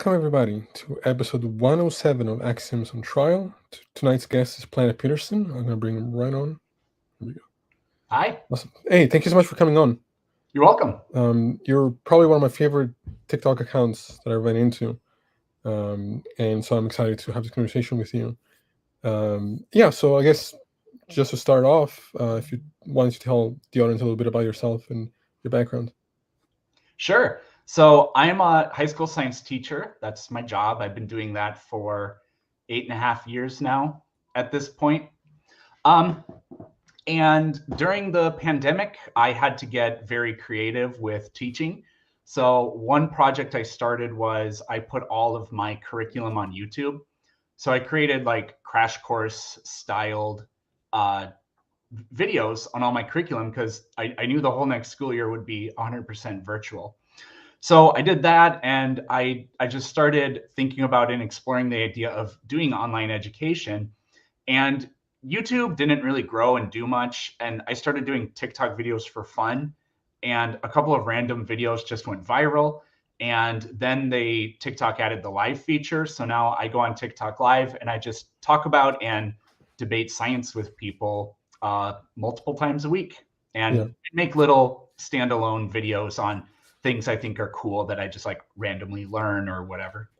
Welcome, everybody, to episode 107 of Axioms on Trial. Tonight's guest is PlanetPeterson. I'm going to bring him right on. Here we go. Hi. Awesome. Hey, thank you so much for coming on. You're welcome. You're probably one of my favorite TikTok accounts that I ran into. And so I'm excited to have this conversation with you. So I guess just to start off, if you wanted to tell the audience a little bit about yourself and your background. Sure. So I'm a high school science teacher. That's my job. I've been doing that for 8.5 years now at this point. And during the pandemic, I had to get very creative with teaching. So one project I started was I put all of my curriculum on YouTube. So I created like crash course styled videos on all my curriculum because I knew the whole next school year would be 100% virtual. So I did that, and I just started thinking about and exploring the idea of doing online education. And YouTube didn't really grow and do much. And I started doing TikTok videos for fun. And a couple of random videos just went viral. And then TikTok added the live feature. So now I go on TikTok live and I just talk about and debate science with people multiple times a week and make little standalone videos on things I think are cool that I just like randomly learn or whatever.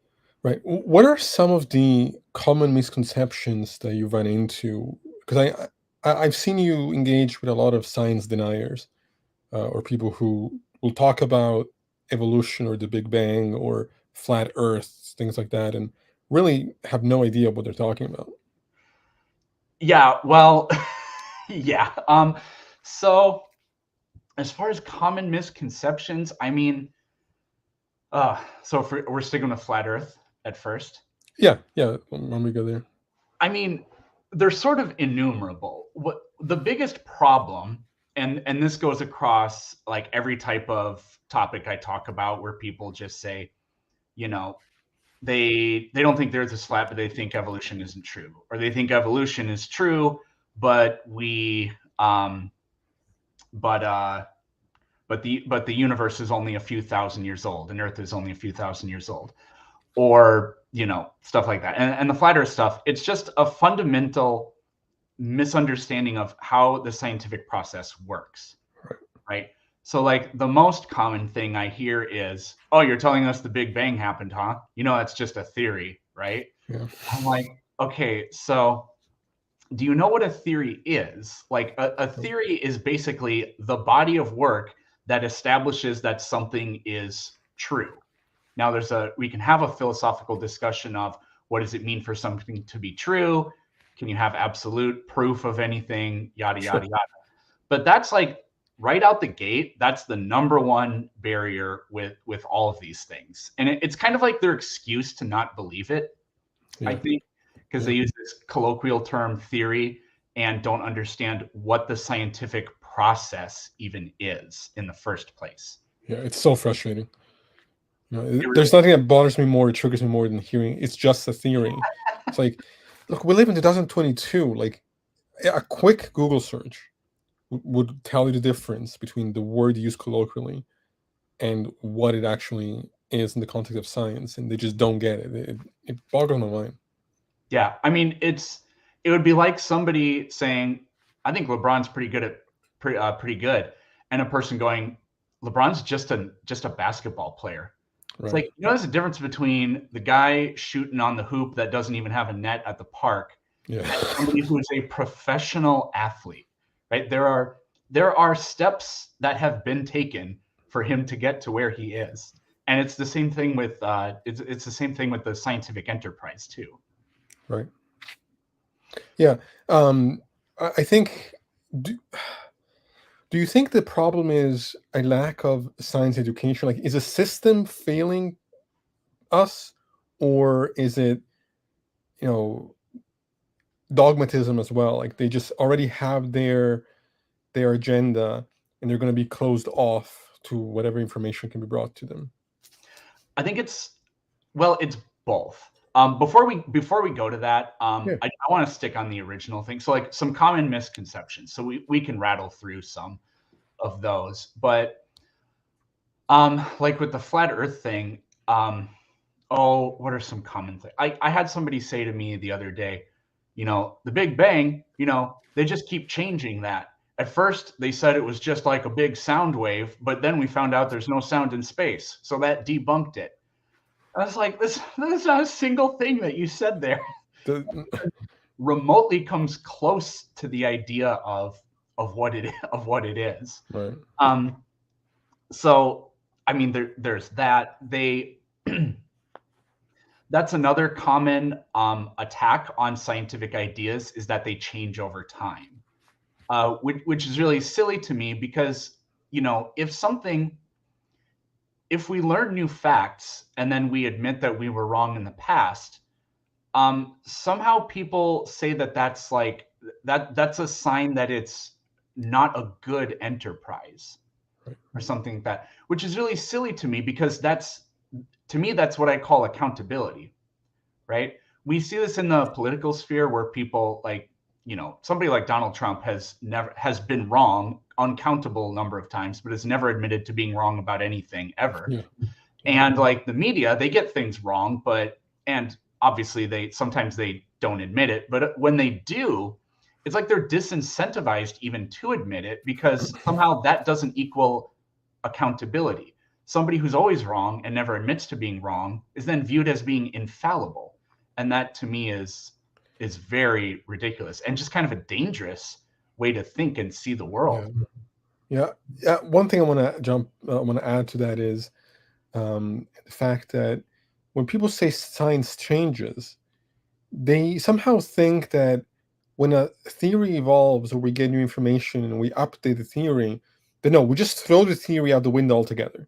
Right. What are some of the common misconceptions that you run into? Because I've seen you engage with a lot of science deniers, or people who will talk about evolution or the Big Bang or flat Earth, things like that, and really have no idea what they're talking about. Yeah. Well, yeah. So as far as common misconceptions, I mean, so if we're sticking with flat Earth at first. Yeah. When we go there. I mean, they're sort of innumerable. What the biggest problem, and this goes across like every type of topic I talk about, where people just say, you know, they don't think the Earth is flat, but they think evolution isn't true, or they think evolution is true, but the universe is only a few thousand years old, and Earth is only a few thousand years old, or stuff like that. And the flat Earth stuff, it's just a fundamental misunderstanding of how the scientific process works, right? So like the most common thing I hear is, oh, you're telling us the Big Bang happened, huh? That's just a theory, right? Yeah. I'm like, okay, so do you know what a theory is? Like a theory is basically the body of work that establishes that something is true. Now we can have a philosophical discussion of what does it mean for something to be true? Can you have absolute proof of anything? Yada, yada, yada. But that's like right out the gate, that's the number one barrier with all of these things. And it's kind of like their excuse to not believe it, I think, because they use this colloquial term theory and don't understand what the scientific process even is in the first place. Yeah, it's so frustrating. There's nothing that bothers me more, triggers me more than hearing it's just a theory. It's like, look, we live in 2022. Like, a quick Google search would tell you the difference between the word used colloquially and what it actually is in the context of science, and they just don't get it. It boggles my mind. Yeah, I mean, it would be like somebody saying, "I think LeBron's pretty good," and a person going, "LeBron's just a basketball player." It's like, there's a difference between the guy shooting on the hoop that doesn't even have a net at the park and somebody who is a professional athlete, right? There are steps that have been taken for him to get to where he is, and it's the same thing with it's the same thing with the scientific enterprise too. Right. Yeah. I think. Do you think the problem is a lack of science education? Like, is a system failing us, or is it, dogmatism as well? Like, they just already have their agenda, and they're going to be closed off to whatever information can be brought to them. I think it's both. Before we go to that, I want to stick on the original thing. So like some common misconceptions. So we can rattle through some of those, but like with the flat Earth thing, Oh, what are some common things? I had somebody say to me the other day, the Big Bang, they just keep changing that. At first, they said it was just like a big sound wave, but then we found out there's no sound in space. So that debunked it. I was like, there's not a single thing that you said there remotely comes close to the idea of what it is. Right. So I mean, there's that. That's another common attack on scientific ideas, is that they change over time, which is really silly to me, because if we learn new facts and then we admit that we were wrong in the past, somehow people say that that's a sign that it's not a good enterprise, or something like that, which is really silly to me, because to me, that's what I call accountability, right? We see this in the political sphere, where people somebody like Donald Trump has been wrong uncountable number of times, but has never admitted to being wrong about anything ever. Yeah. And like the media, they get things wrong, and obviously sometimes they don't admit it, but when they do, it's like they're disincentivized even to admit it, because somehow that doesn't equal accountability. Somebody who's always wrong and never admits to being wrong is then viewed as being infallible. And that to me is very ridiculous, and just kind of a dangerous way to think and see the world. Yeah. One thing I want to add to that is the fact that when people say science changes, they somehow think that when a theory evolves or we get new information and we update the theory, then no, we just throw the theory out the window altogether.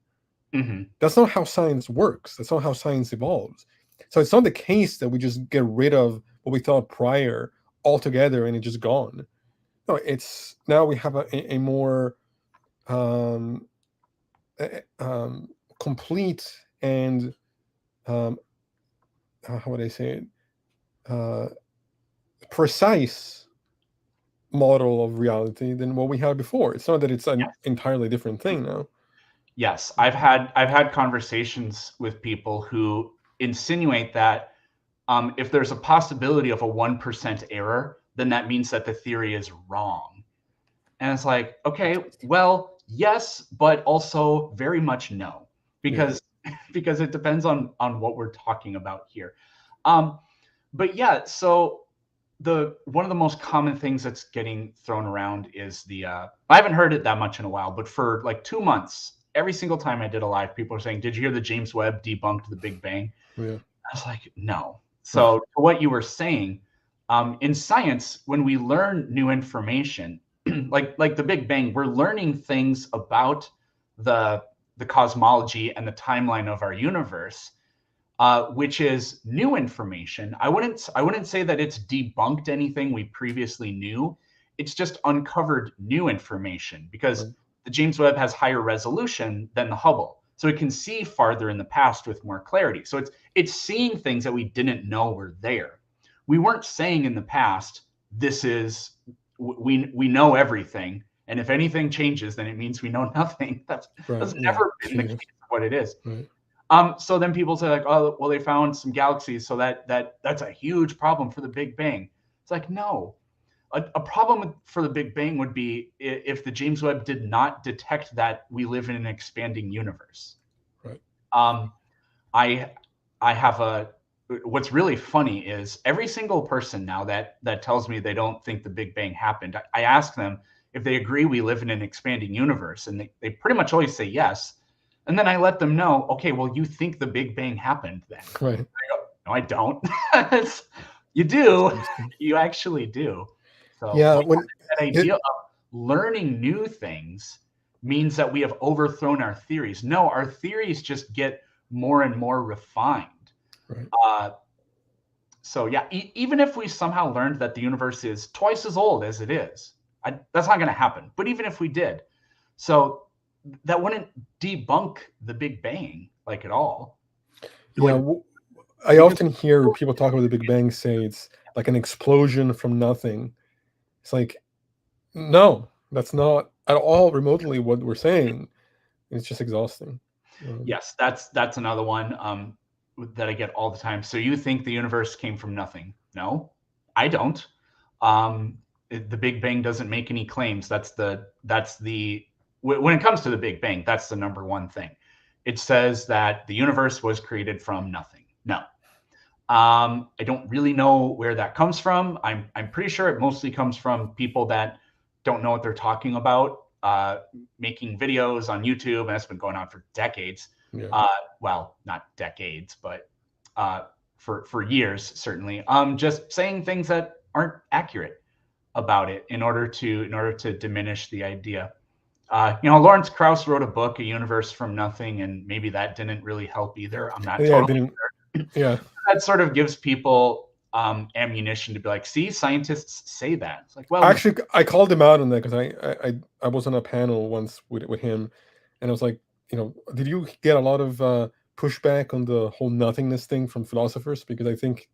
Mm-hmm. That's not how science works. That's not how science evolves. So it's not the case that we just get rid of what we thought prior altogether and it's just gone. No, it's now we have a more complete and how would I say it, precise model of reality than what we had before. It's not that it's an entirely different thing now. Yes, I've had conversations with people who insinuate that if there's a possibility of a 1% error, then that means that the theory is wrong. And it's like, okay, well, yes, but also very much no, because because it depends on what we're talking about here. But yeah, so one of the most common things that's getting thrown around is I haven't heard it that much in a while, but for like 2 months, every single time I did a live, people are saying, "Did you hear that James Webb debunked the Big Bang?" Yeah. I was like, no. So to what you were saying, in science, when we learn new information, like the Big Bang, we're learning things about the cosmology and the timeline of our universe, which is new information. I wouldn't say that it's debunked anything we previously knew. It's just uncovered new information, because the James Webb has higher resolution than the Hubble, so it can see farther in the past with more clarity. So it's seeing things that we didn't know were there. We weren't saying in the past, we know everything, and if anything changes, then it means we know nothing. That's never been the case of what it is. Right. So then people say like, oh, well, they found some galaxies, so that's a huge problem for the Big Bang. It's like, no. A problem for the Big Bang would be if the James Webb did not detect that we live in an expanding universe. Right. I have what's really funny is every single person now that tells me they don't think the Big Bang happened, I ask them if they agree we live in an expanding universe, and they pretty much always say yes. And then I let them know, okay, well, you think the Big Bang happened then? Right. I go, no, I don't. You do. You actually do. So yeah, that idea of learning new things means that we have overthrown our theories. No, our theories just get more and more refined. Right. So yeah, even if we somehow learned that the universe is twice as old as it is, that's not going to happen. But even if we did, so that wouldn't debunk the Big Bang like at all. I often hear people talk about the Big Bang, say it's like an explosion from nothing. It's like, no, that's not at all remotely what we're saying. It's just exhausting. Yes, that's another one. that I get all the time. So you think the universe came from nothing? No, I don't. The Big Bang doesn't make any claims. That's the when it comes to the Big Bang, that's the number one thing. It says that the universe was created from nothing. No. I don't really know where that comes from. I'm pretty sure it mostly comes from people that don't know what they're talking about, making videos on YouTube, and that's been going on for decades. Yeah. Well, not decades, but for years certainly. Just saying things that aren't accurate about it in order to diminish the idea. Lawrence Krauss wrote a book, A Universe from Nothing, and maybe that didn't really help either. I'm not Yeah, it totally didn't. Yeah. that sort of gives people ammunition to be like, see, scientists say that. It's like, well, Actually, I called him out on that because I was on a panel once with him, and I was like, did you get a lot of pushback on the whole nothingness thing from philosophers? Because I think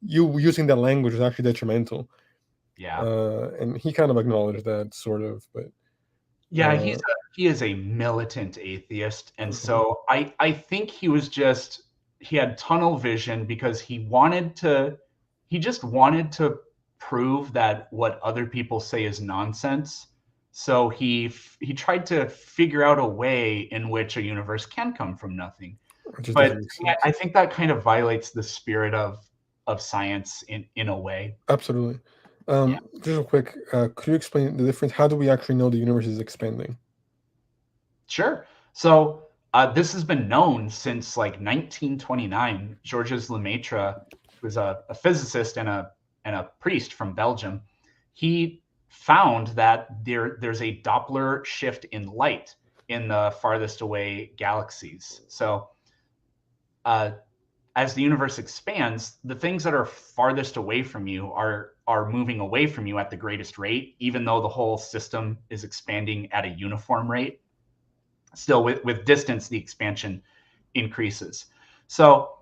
you using that language is actually detrimental. yeah, And he kind of acknowledged that, sort of, but yeah, he is a militant atheist, and mhm. so I think he had tunnel vision because he just wanted to prove that what other people say is nonsense. So he tried to figure out a way in which a universe can come from nothing. It just But doesn't make sense. I think that kind of violates the spirit of science in a way. Absolutely. Yeah, Just real quick, could you explain the difference? How do we actually know the universe is expanding? sure. So this has been known since like 1929. Georges Lemaitre, who's a physicist and a priest from Belgium, he found that there's a Doppler shift in light in the farthest away galaxies. So uh, as the universe expands, the things that are farthest away from you are moving away from you at the greatest rate, even though the whole system is expanding at a uniform rate. Still, with distance, the expansion increases. So,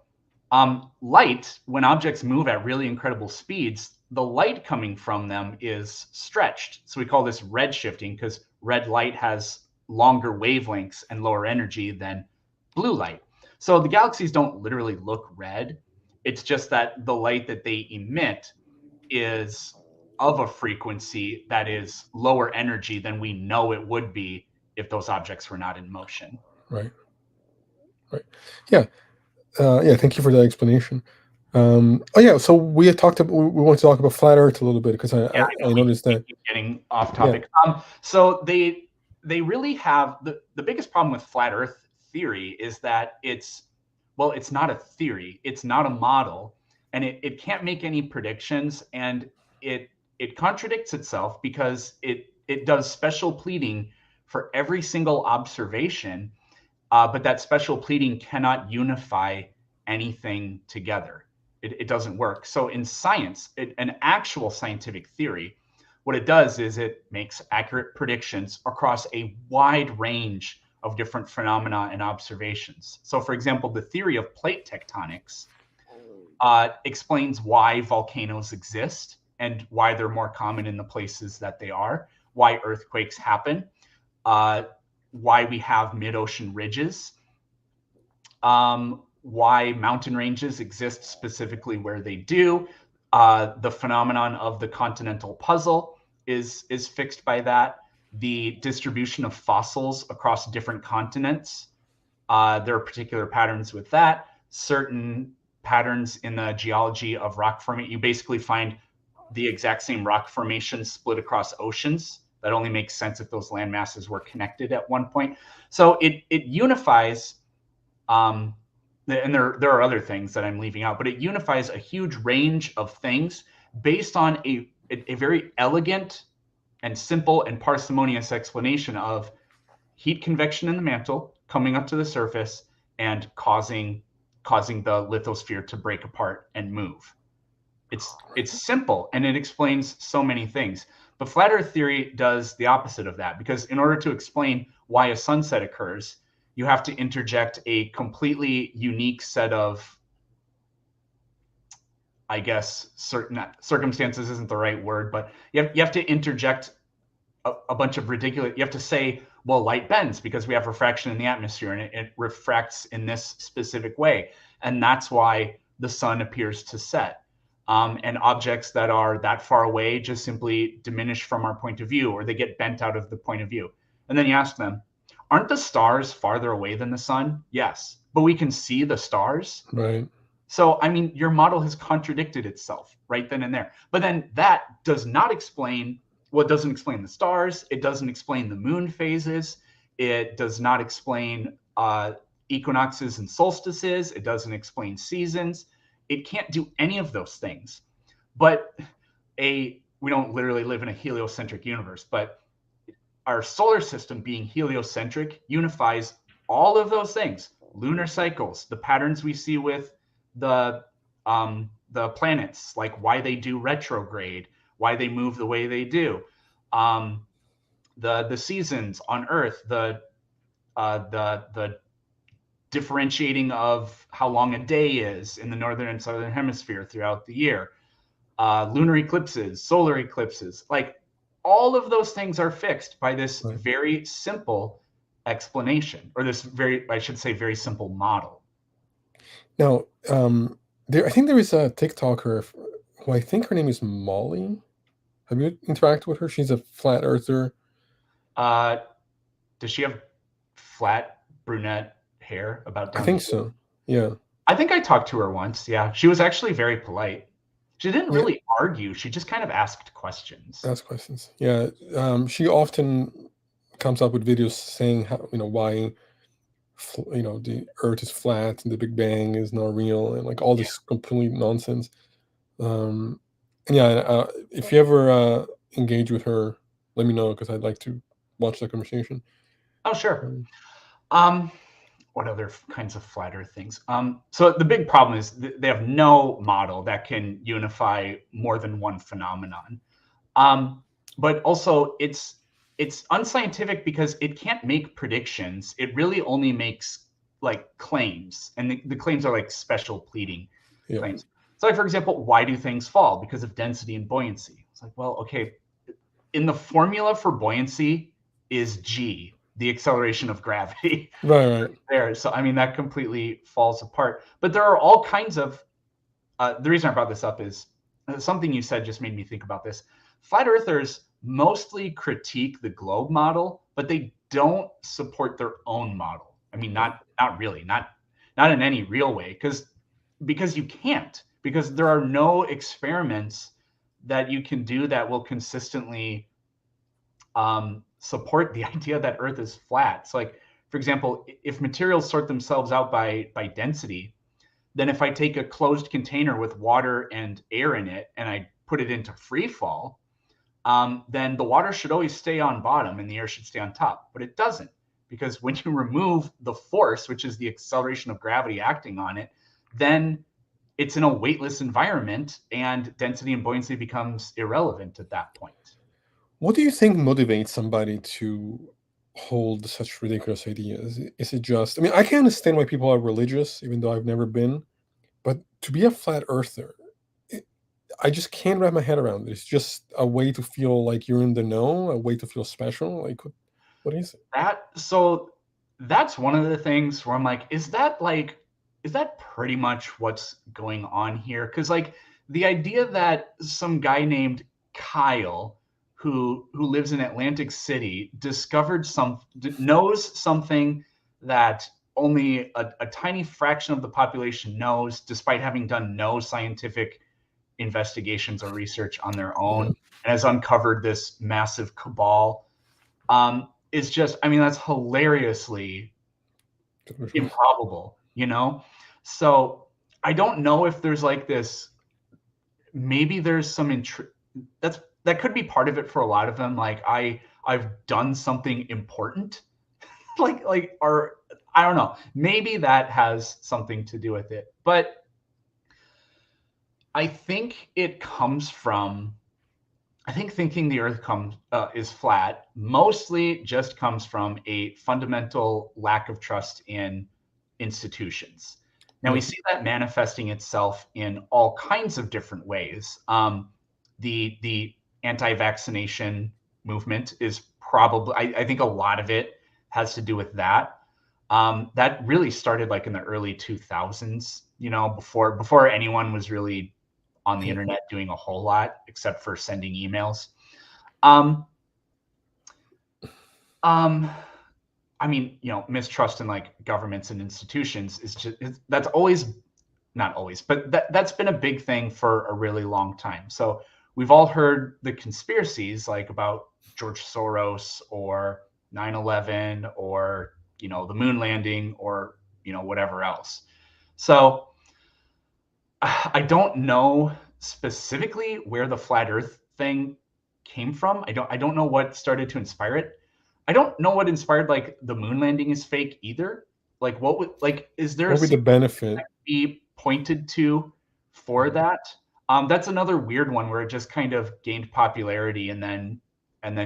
light, when objects move at really incredible speeds, the light coming from them is stretched. So we call this redshifting because red light has longer wavelengths and lower energy than blue light. So the galaxies don't literally look red. It's just that the light that they emit is of a frequency that is lower energy than we know it would be if those objects were not in motion. Right. Right. Yeah. Yeah. Thank you for that explanation. Oh yeah. So we had talked about. We want to talk about flat Earth a little bit because Yeah, I know I noticed we that. keep getting off Yeah. topic. So they really have the biggest problem with flat Earth theory is that it's not a theory, it's not a model, and it can't make any predictions, and it contradicts itself because it does special pleading for every single observation, but that special pleading cannot unify anything together. It doesn't work. So in science, an actual scientific theory, what it does is it makes accurate predictions across a wide range of different phenomena and observations. So, for example, the theory of plate tectonics explains why volcanoes exist and why they're more common in the places that they are, why earthquakes happen, uh, why we have mid-ocean ridges, why mountain ranges exist specifically where they do. The phenomenon of the continental puzzle is fixed by that. The distribution of fossils across different continents. There are particular patterns with that. Certain patterns in the geology of rock formation. You basically find the exact same rock formation split across oceans. That only makes sense if those land masses were connected at one point. So it unifies, and there are other things that I'm leaving out, but it unifies a huge range of things based on a very elegant and simple and parsimonious explanation of heat convection in the mantle coming up to the surface and causing the lithosphere to break apart and move. It's simple and it explains so many things. But flat Earth theory does the opposite of that, because in order to explain why a sunset occurs, you have to interject a completely unique set of, I guess, certain circumstances isn't the right word, but you have to interject a bunch of ridiculous. You have to say, well, light bends because we have refraction in the atmosphere and it refracts in this specific way. and that's why the sun appears to set. And objects that are that far away just simply diminish from our point of view, or they get bent out of the point of view. And then you ask them, aren't the stars farther away than the sun? Yes, but we can see the stars. Right. So, I mean, your model has contradicted itself right then and there. But then that does not explain what doesn't explain the stars. It doesn't explain the moon phases. It does not explain equinoxes and solstices. It doesn't explain seasons. It can't do any of those things. But we don't literally live in a heliocentric universe, but our solar system being heliocentric unifies all of those things: lunar cycles, the patterns we see with the planets, like why they do retrograde, why they move the way they do, the seasons on Earth, the differentiating of how long a day is in the northern and southern hemisphere throughout the year, lunar eclipses, solar eclipses, like all of those things are fixed by this Right. very simple explanation, or this I should say, very simple model. Now, I think there is a TikToker who I think her name is Molly. Have you interacted with her? She's a flat earther. Does she have flat brunette hair about I down think here? so. Yeah. I think I talked to her once. Yeah, she was actually very polite. She didn't Yeah. really argue. She just kind of asked questions. Ask questions. Yeah. She often comes up with videos saying how, why, the Earth is flat and the Big Bang is not real, and like all Yeah. this complete nonsense. And yeah, if you ever engage with her, let me know because I'd like to watch that conversation. Oh, sure. Um, Um, what other kinds of flat Earth things? So the big problem is they have no model that can unify more than one phenomenon. But also it's unscientific because it can't make predictions. It really only makes like claims, and the claims are like special pleading yeah. claims. So, like, for example, why do things fall? Because of density and buoyancy. It's like, well, okay, in the formula for buoyancy is g, the acceleration of gravity. Right. Right. There, so I mean that completely falls apart. But there are all kinds of the reason I brought this up is something you said just made me think about this. Flat earthers mostly critique the globe model, but they don't support their own model. I mean, not really, not in any real way, because you can't, because there are no experiments that you can do that will consistently support the idea that Earth is flat. So, like, for example, if materials sort themselves out by density, then if I take a closed container with water and air in it and I put it into free fall, then the water should always stay on bottom and the air should stay on top. But it doesn't, because when you remove the force, which is the acceleration of gravity acting on it, then it's in a weightless environment and density and buoyancy becomes irrelevant at that point. What do you think motivates somebody to hold such ridiculous ideas? Is it just? I mean, I can understand why people are religious, even though I've never been. But to be a flat earther, I just can't wrap my head around it. It's just a way to feel like you're in the know, a way to feel special. Like, what is it? That's one of the things where I'm like, is that pretty much what's going on here? Because, like, the idea that some guy named Kyle, who lives in Atlantic City, knows something that only a tiny fraction of the population knows, despite having done no scientific investigations or research on their own, Yeah. and has uncovered this massive cabal, is just, I mean, that's hilariously improbable, you know? So I don't know if there's like this, maybe there's some that could be part of it for a lot of them. Like, I've done something important, or I don't know, maybe that has something to do with it. But I think it comes from, I think thinking the Earth is flat mostly just comes from a fundamental lack of trust in institutions. Now, we Yeah. see that manifesting itself in all kinds of different ways. The anti-vaccination movement is probably, I think a lot of it has to do with that. That really started like in the early 2000s, before anyone was really on the internet doing a whole lot except for sending emails. I mean, mistrust in like governments and institutions that's always, not always, but that's been a big thing for a really long time. So we've all heard the conspiracies like about George Soros or 9/11 or, the moon landing or, whatever else. So I don't know specifically where the flat earth thing came from. I don't know what started to inspire it. I don't know what inspired like the moon landing is fake either. Like what would like is there What a would be the benefit? be pointed to for that? That's another weird one where it just kind of gained popularity and then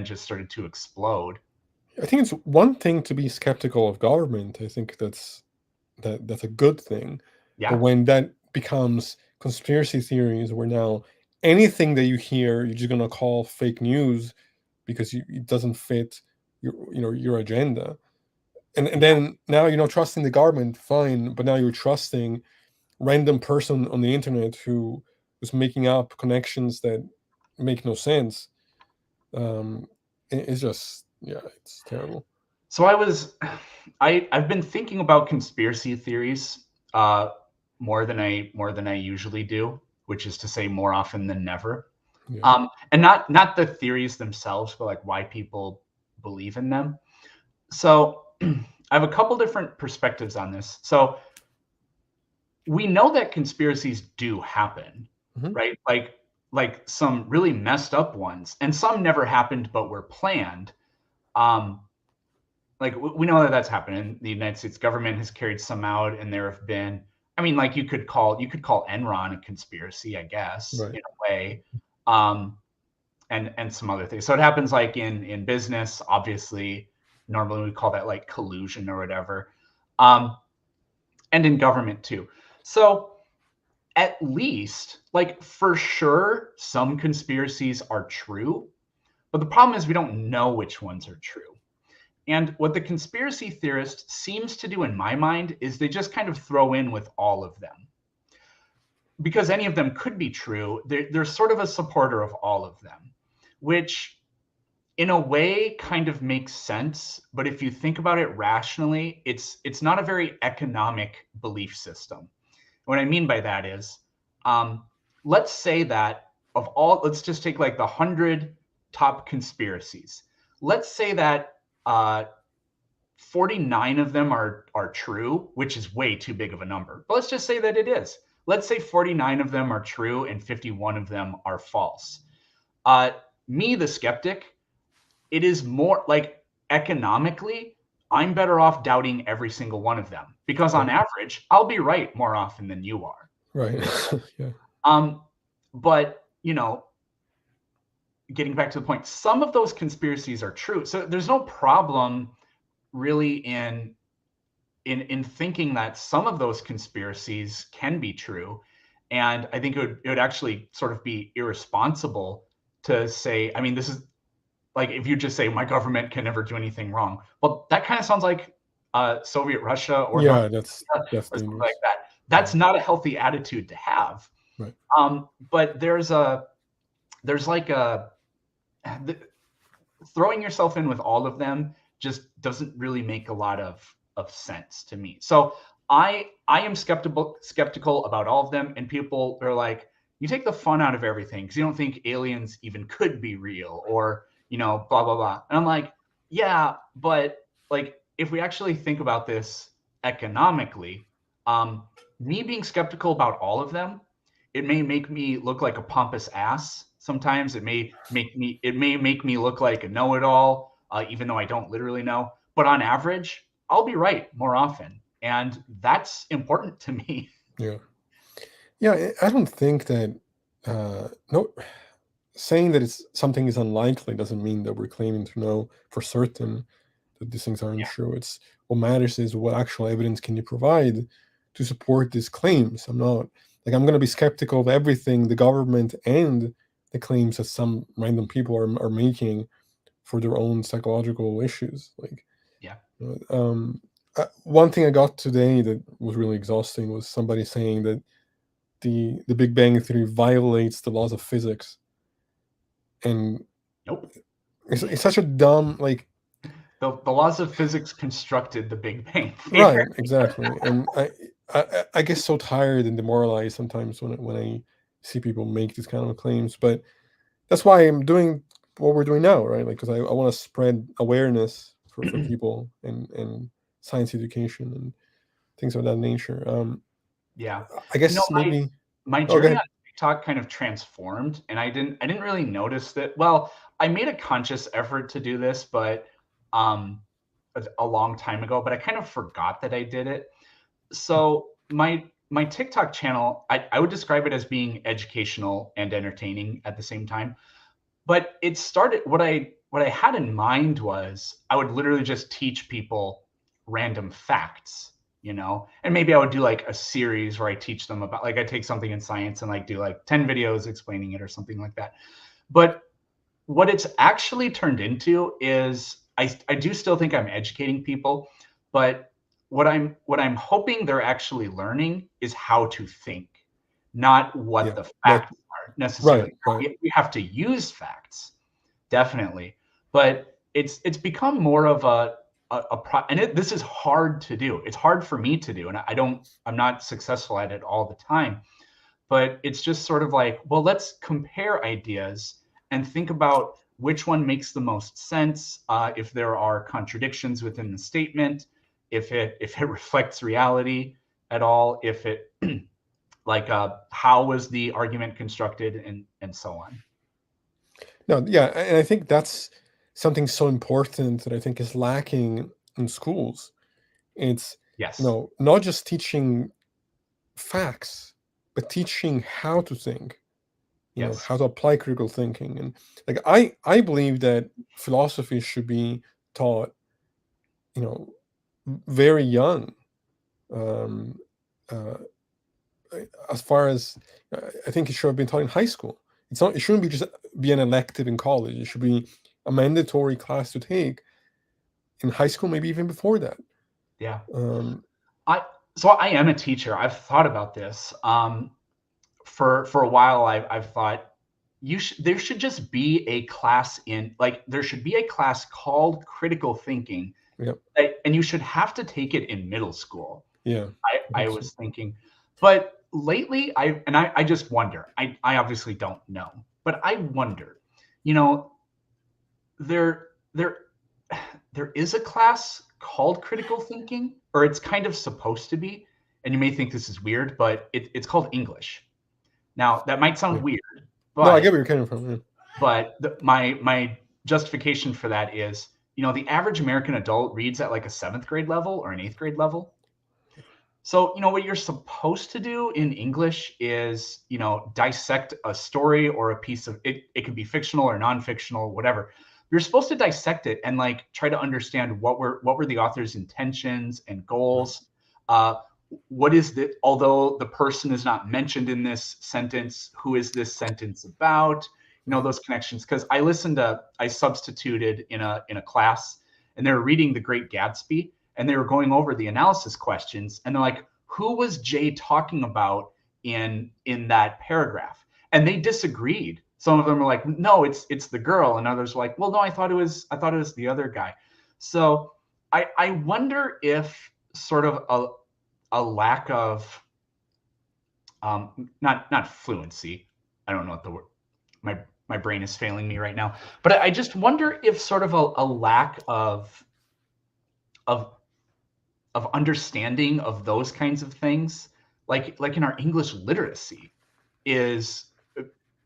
just started to explode. I think it's one thing to be skeptical of government. I think that's a good thing. But Yeah. when that becomes conspiracy theories, where now anything that you hear, you're just gonna call fake news because it doesn't fit your agenda. And then now you're not trusting the government, fine, but now you're trusting random person on the internet who's making up connections that make no sense. It's just, yeah, it's terrible. So I've been thinking about conspiracy theories more than I usually do, which is to say more often than never. Yeah. And not the theories themselves, but like why people believe in them. So I have a couple different perspectives on this. So we know that conspiracies do happen, Mhm. right? Like some really messed up ones, and some never happened but were planned. Um, like we know that that's happened. And the United States government has carried some out, and there have been. I mean, like you could call Enron a conspiracy, I guess, Right. in a way. And some other things. So it happens like in business, obviously. Normally we call that like collusion or whatever, and in government too. So at least, like for sure, some conspiracies are true, but the problem is we don't know which ones are true. And what the conspiracy theorist seems to do in my mind is they just kind of throw in with all of them. Because any of them could be true, they're sort of a supporter of all of them, which in a way kind of makes sense. But if you think about it rationally, it's not a very economic belief system. What I mean by that is, let's say that let's just take like the 100 top conspiracies. Let's say that 49 of them are true, which is way too big of a number. But let's just say that it is. Let's say 49 of them are true and 51 of them are false. Me, the skeptic, it is more like economically, I'm better off doubting every single one of them because on average, I'll be right more often than you are. Right. Yeah. But getting back to the point, some of those conspiracies are true. So there's no problem really in thinking that some of those conspiracies can be true. And I think it would actually sort of be irresponsible to say, I mean, this is like if you just say my government can never do anything wrong. Well, that kind of sounds like Soviet Russia or North Yeah, that's Korea or something dangerous. like that. That's not a healthy attitude to have. Right. But there's like throwing yourself in with all of them just doesn't really make a lot of sense to me. So I am skeptical about all of them, and people are like, you take the fun out of everything because you don't think aliens even could be real, or blah blah blah. And I'm like, yeah, but like if we actually think about this economically, me being skeptical about all of them, it may make me look like a pompous ass. Sometimes it may make me look like a know-it-all, even though I don't literally know. But on average, I'll be right more often, and that's important to me. Yeah. Yeah, I don't think that no saying that it's something is unlikely doesn't mean that we're claiming to know for certain that these things aren't Yeah. true. It's what matters is what actual evidence can you provide to support these claims. I'm going to be skeptical of everything the government and the claims that some random people are making for their own psychological issues. Like, Yeah. One thing I got today that was really exhausting was somebody saying that the Big Bang Theory violates the laws of physics, and Nope. it's such a dumb, like, The laws of physics constructed the Big Bang Theory. right, exactly. And I get so tired and demoralized sometimes when I see people make these kind of claims. But that's why I'm doing what we're doing now, right? Like, because I want to spread awareness for people, and science education and things of that nature. Yeah. I You know, guess my maybe. my Oh, go journey on ahead. TikTok kind of transformed, and I didn't really notice that. Well, I made a conscious effort to do this, but um a long time ago, but I kind of forgot that I did it. So my TikTok channel, I would describe it as being educational and entertaining at the same time. But it started what I had in mind was I would literally just teach people random facts, and maybe I would do like a series where I teach them about, like, I take something in science and like do like 10 videos explaining it or something like that. But what it's actually turned into is I do still think I'm educating people, but what I'm hoping they're actually learning is how to think, not what Yeah, the that facts are necessarily. right, right. We have to use facts, definitely, but it's become more of this is hard to do. It's hard for me to do, and I'm not successful at it all the time. But it's just sort of like, well, let's compare ideas and think about which one makes the most sense, if there are contradictions within the statement, if it reflects reality at all, if it like how was the argument constructed, and so on. No, yeah, and I think that's something so important that I think is lacking in schools. It's, Yes. not just teaching facts, but teaching how to think, Yes. how to apply critical thinking. And, like, I believe that philosophy should be taught, you know, very young. Um, uh, as far as I think it should have been taught in high school. It shouldn't be just be an elective in college. It should be a mandatory class to take in high school, maybe even before that. Yeah. Um, I so I am a teacher. I've thought about this. For a while, I've thought there should just be a class in, like, there should be a class called critical thinking, yeah, and you should have to take it in middle school. yeah, I I think so. was thinking, but lately I just wonder. I obviously don't know, but I wonder. You know, there there there is a class called critical thinking, or it's kind of supposed to be, and you may think this is weird, but it's called English. Now, that might Yeah. sound weird, No, I but get where you're coming from. Yeah. my justification for that is, the average American adult reads at like a seventh grade level or an eighth grade level. So, what you're supposed to do in English is, dissect a story or a piece of it. It could be fictional or non-fictional, whatever. You're supposed to dissect it and like try to understand what were the author's intentions and Right. goals. Uh, what is that? Although the person is not mentioned in this sentence, who is this sentence about? Right. Those connections. Because I substituted in a class, and they were reading The Great Gatsby, and they were going over the analysis questions, and they're like, who was Jay talking about in that paragraph? And they disagreed. Some of them were like, no, it's the girl, and others were like, well, no, I thought it was the other guy. So I wonder if sort of a lack of not fluency. I don't know what the word. My brain is failing me right now, but I just wonder if sort of a lack of of understanding of those kinds of things, like in our English literacy, is,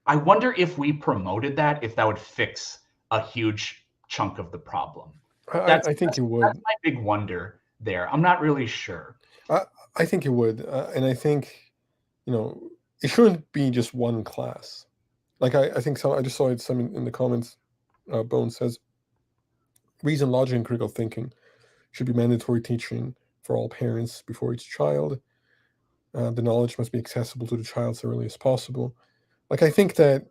I wonder if we promoted that, if that would fix a huge chunk of the problem. That's I think that's, it that's would. my big wonder there. I'm not really sure. I I think it would, and I think, you know it shouldn't be just one class. Like, I think some. I just saw it some in the comments. Bone says reason, logic, and critical thinking should be mandatory teaching for all parents before each child. The knowledge must be accessible to the child as early as possible. Like, I think that,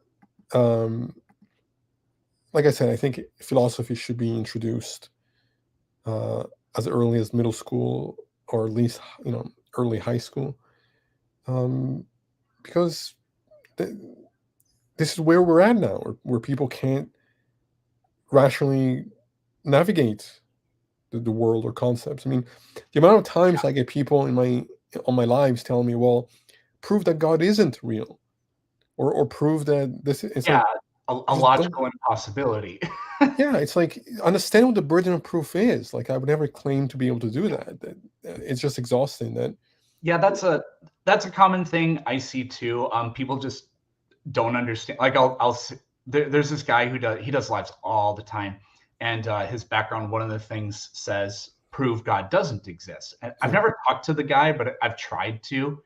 um, like I said, I think philosophy should be introduced as early as middle school, or at least early high school, because th- this is where we're at now, where people can't rationally navigate the world or concepts. I mean, the amount of times I get people on my lives telling me, "Well, prove that God isn't real," or prove that this. It's Yeah, like, a I just don't. logical impossibility. Yeah, it's like, understand what the burden of proof is. Like, I would never claim to be able to do that. It's just exhausting. That Yeah, that's a common thing I see too. People just don't understand. Like there's this guy who does lives all the time, and his background, one of the things says, prove God doesn't exist. And I've yeah, never talked to the guy, but I've tried to.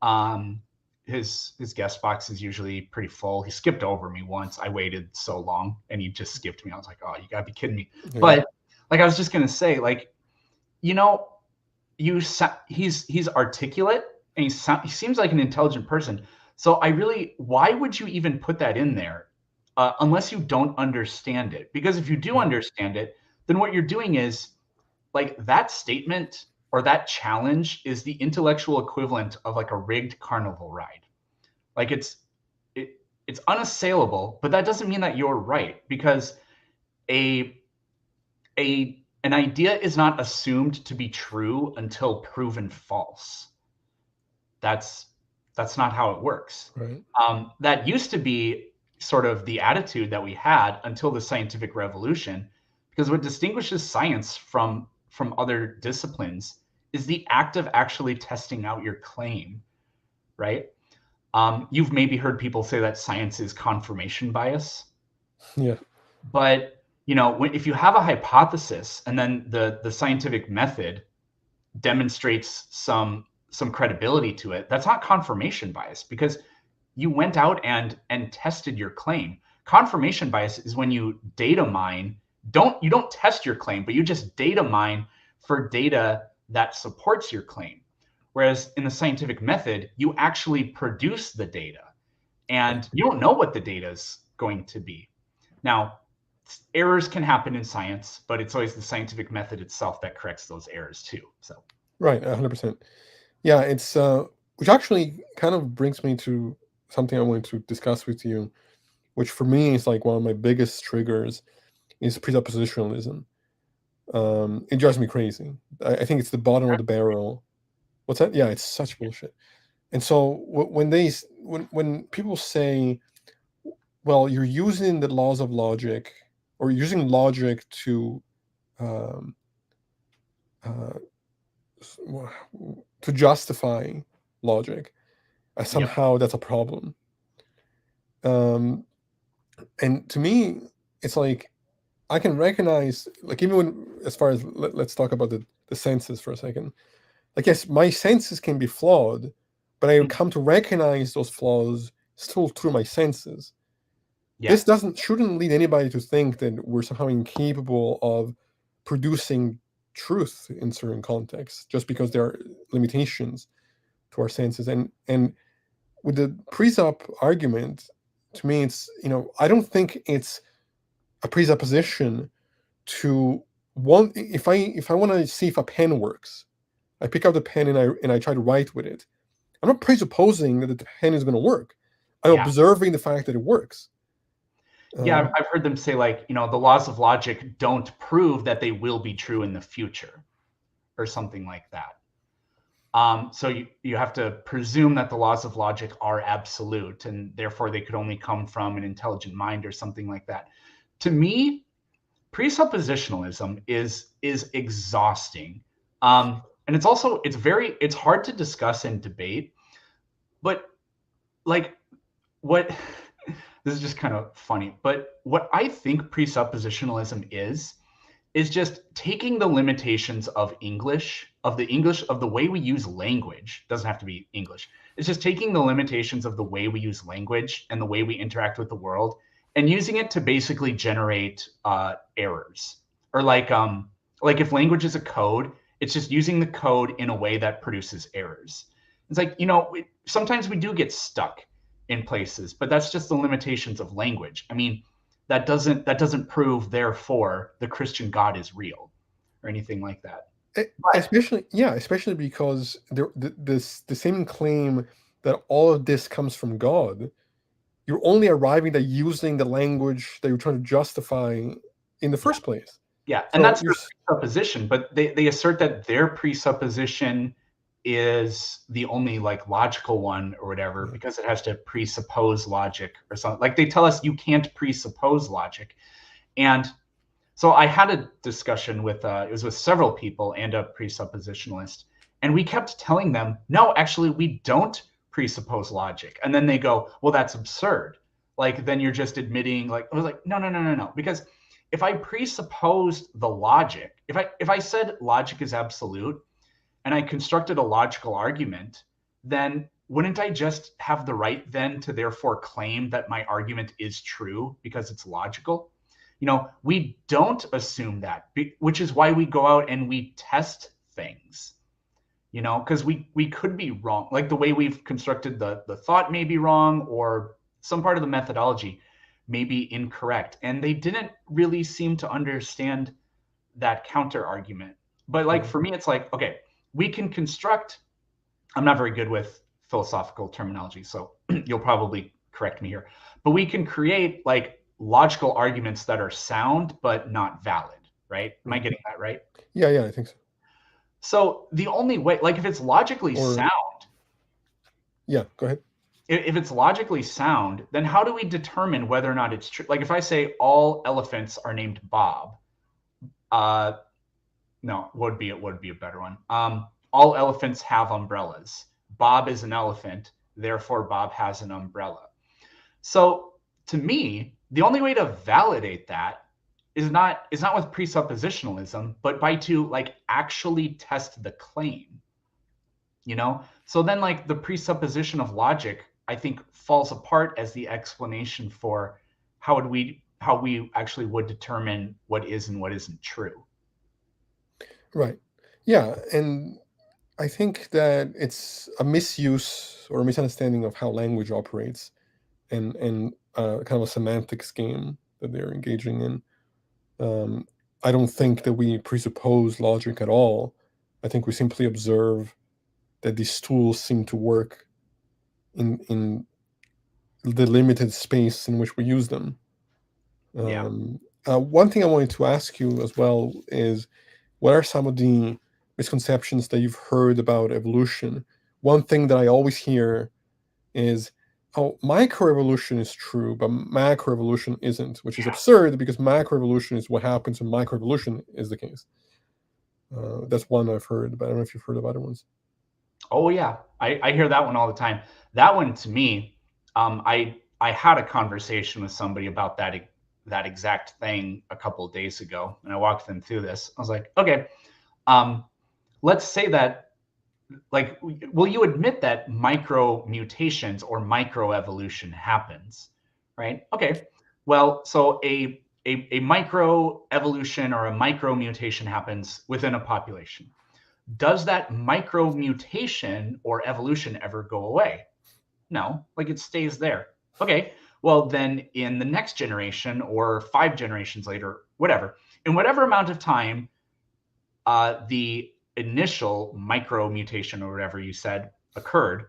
Um, his guest box is usually pretty full. He skipped over me once. I waited so long, and he just skipped me. I was like, oh, you gotta be kidding me. yeah, But like I was just gonna say, like, you know, he's articulate, and he seems like an intelligent person. So why would you even put that in there unless you don't understand it? Because if you do yeah, understand it, then what you're doing is, like, that statement or that challenge is the intellectual equivalent of like a rigged carnival ride. Like it's unassailable, but that doesn't mean that you're right, because a an idea is not assumed to be true until proven false. That's that's not how it works. right, That used to be sort of the attitude that we had until the scientific revolution, because what distinguishes science from other disciplines is the act of actually testing out your claim, right? You've maybe heard people say that science is confirmation bias. yeah, But if you have a hypothesis and then the scientific method demonstrates some credibility to it, that's not confirmation bias, because you went out and tested your claim. Confirmation bias is when you data mine. You don't test your claim, but you just data mine for data that supports your claim. Whereas in the scientific method, you actually produce the data, right. and you don't know what the data is going to be. Now, errors can happen in science, but it's always the scientific method itself that corrects those errors too. So, Right, 100%. Yeah, it's which actually kind of brings me to something I wanted to discuss with you, which for me is like one of my biggest triggers, is presuppositionalism. It drives me crazy. I think it's the bottom of the barrel. What's that? Yeah, it's such bullshit. And so when people say, well, you're using the laws of logic, or using logic to um, uh, to justify logic, yep, somehow that's a problem. Um, and to me, it's like, I can recognize, like, even when, as far as, let's talk about the senses for a second. Like, yes, my senses can be flawed, but I come to recognize those flaws still through my senses. yeah, This doesn't shouldn't lead anybody to think that we're somehow incapable of producing truth in certain contexts, just because there are limitations to our senses. And with the presup argument, to me, it's, I don't think it's a presupposition to one. If I want to see if a pen works, I pick up the pen and I try to write with it. I'm not presupposing that the pen is going to work. I'm yeah. observing the fact that it works. Yeah, Um, I've heard them say, like, the laws of logic don't prove that they will be true in the future, or something like that. So you have to presume that the laws of logic are absolute, and therefore they could only come from an intelligent mind or something like that. To me, presuppositionalism is exhausting, and it's hard to discuss and debate. But, like, what this is just kind of funny, but what I think presuppositionalism is just taking the limitations of English, of the way we use language. Doesn't have to be English. It's just taking the limitations of the way we use language and the way we interact with the world, and using it to basically generate errors. Or like if language is a code, it's just using the code in a way that produces errors. It's like, sometimes we do get stuck in places, but that's just the limitations of language. I mean, that doesn't prove, therefore, the Christian God is real, or anything like that. Especially because the same claim that all of this comes from God, you're only arriving at using the language that you're trying to justify in the first place. Yeah, and So that's their presupposition, but they assert that their presupposition is the only like logical one or whatever because it has to presuppose logic or something. Like they tell us you can't presuppose logic. And so I had a discussion with it was with several people and a presuppositionalist, and we kept telling them, no, actually we don't presuppose logic. And then they go, well, that's absurd. Like then you're just admitting like I was like, no, because if I presupposed the logic, if I said logic is absolute and I constructed a logical argument, then wouldn't I just have the right then to therefore claim that my argument is true because it's logical? You know, we don't assume that, which is why we go out and we test things, you know, because we could be wrong. Like the way we've constructed the thought may be wrong, or some part of the methodology may be incorrect. And they didn't really seem to understand that counter argument. But like for me, it's like, okay, we can construct, I'm not very good with philosophical terminology, so you'll probably correct me here, but we can create like logical arguments that are sound but not valid, right? Am I getting that right? Yeah, I think so. So the only way, like if it's logically sound, yeah, go ahead. If it's logically sound, then how do we determine whether or not it's true? Like if I say all elephants are named Bob, no, it would be a better one. All elephants have umbrellas. Bob is an elephant, therefore Bob has an umbrella. So to me, the only way to validate that is not with presuppositionalism, but by to like actually test the claim. You know? So then like the presupposition of logic, I think, falls apart as the explanation for how we actually would determine what is and what isn't true. Right. Yeah, and I think that it's a misuse or a misunderstanding of how language operates, and kind of a semantics game that they're engaging in. I don't think that we presuppose logic at all. I think we simply observe that these tools seem to work in the limited space in which we use them. One thing I wanted to ask you as well is, what are some of the misconceptions that you've heard about evolution? One thing that I always hear is, oh, microevolution is true, but macroevolution isn't, which is absurd because macroevolution is what happens when microevolution is the case. That's one I've heard, but I don't know if you've heard of other ones. Oh yeah, I hear that one all the time. That one to me, I had a conversation with somebody about that exact thing a couple of days ago, and I walked them through this. I was like, okay, let's say that, like, will you admit that micro mutations or microevolution happens, right? Okay, well, so a micro evolution or a micro mutation happens within a population. Does that micro mutation or evolution ever go away? No, like it stays there. Okay, well, then in the next generation or 5 generations later, whatever, in whatever amount of time the initial micro mutation or whatever you said occurred,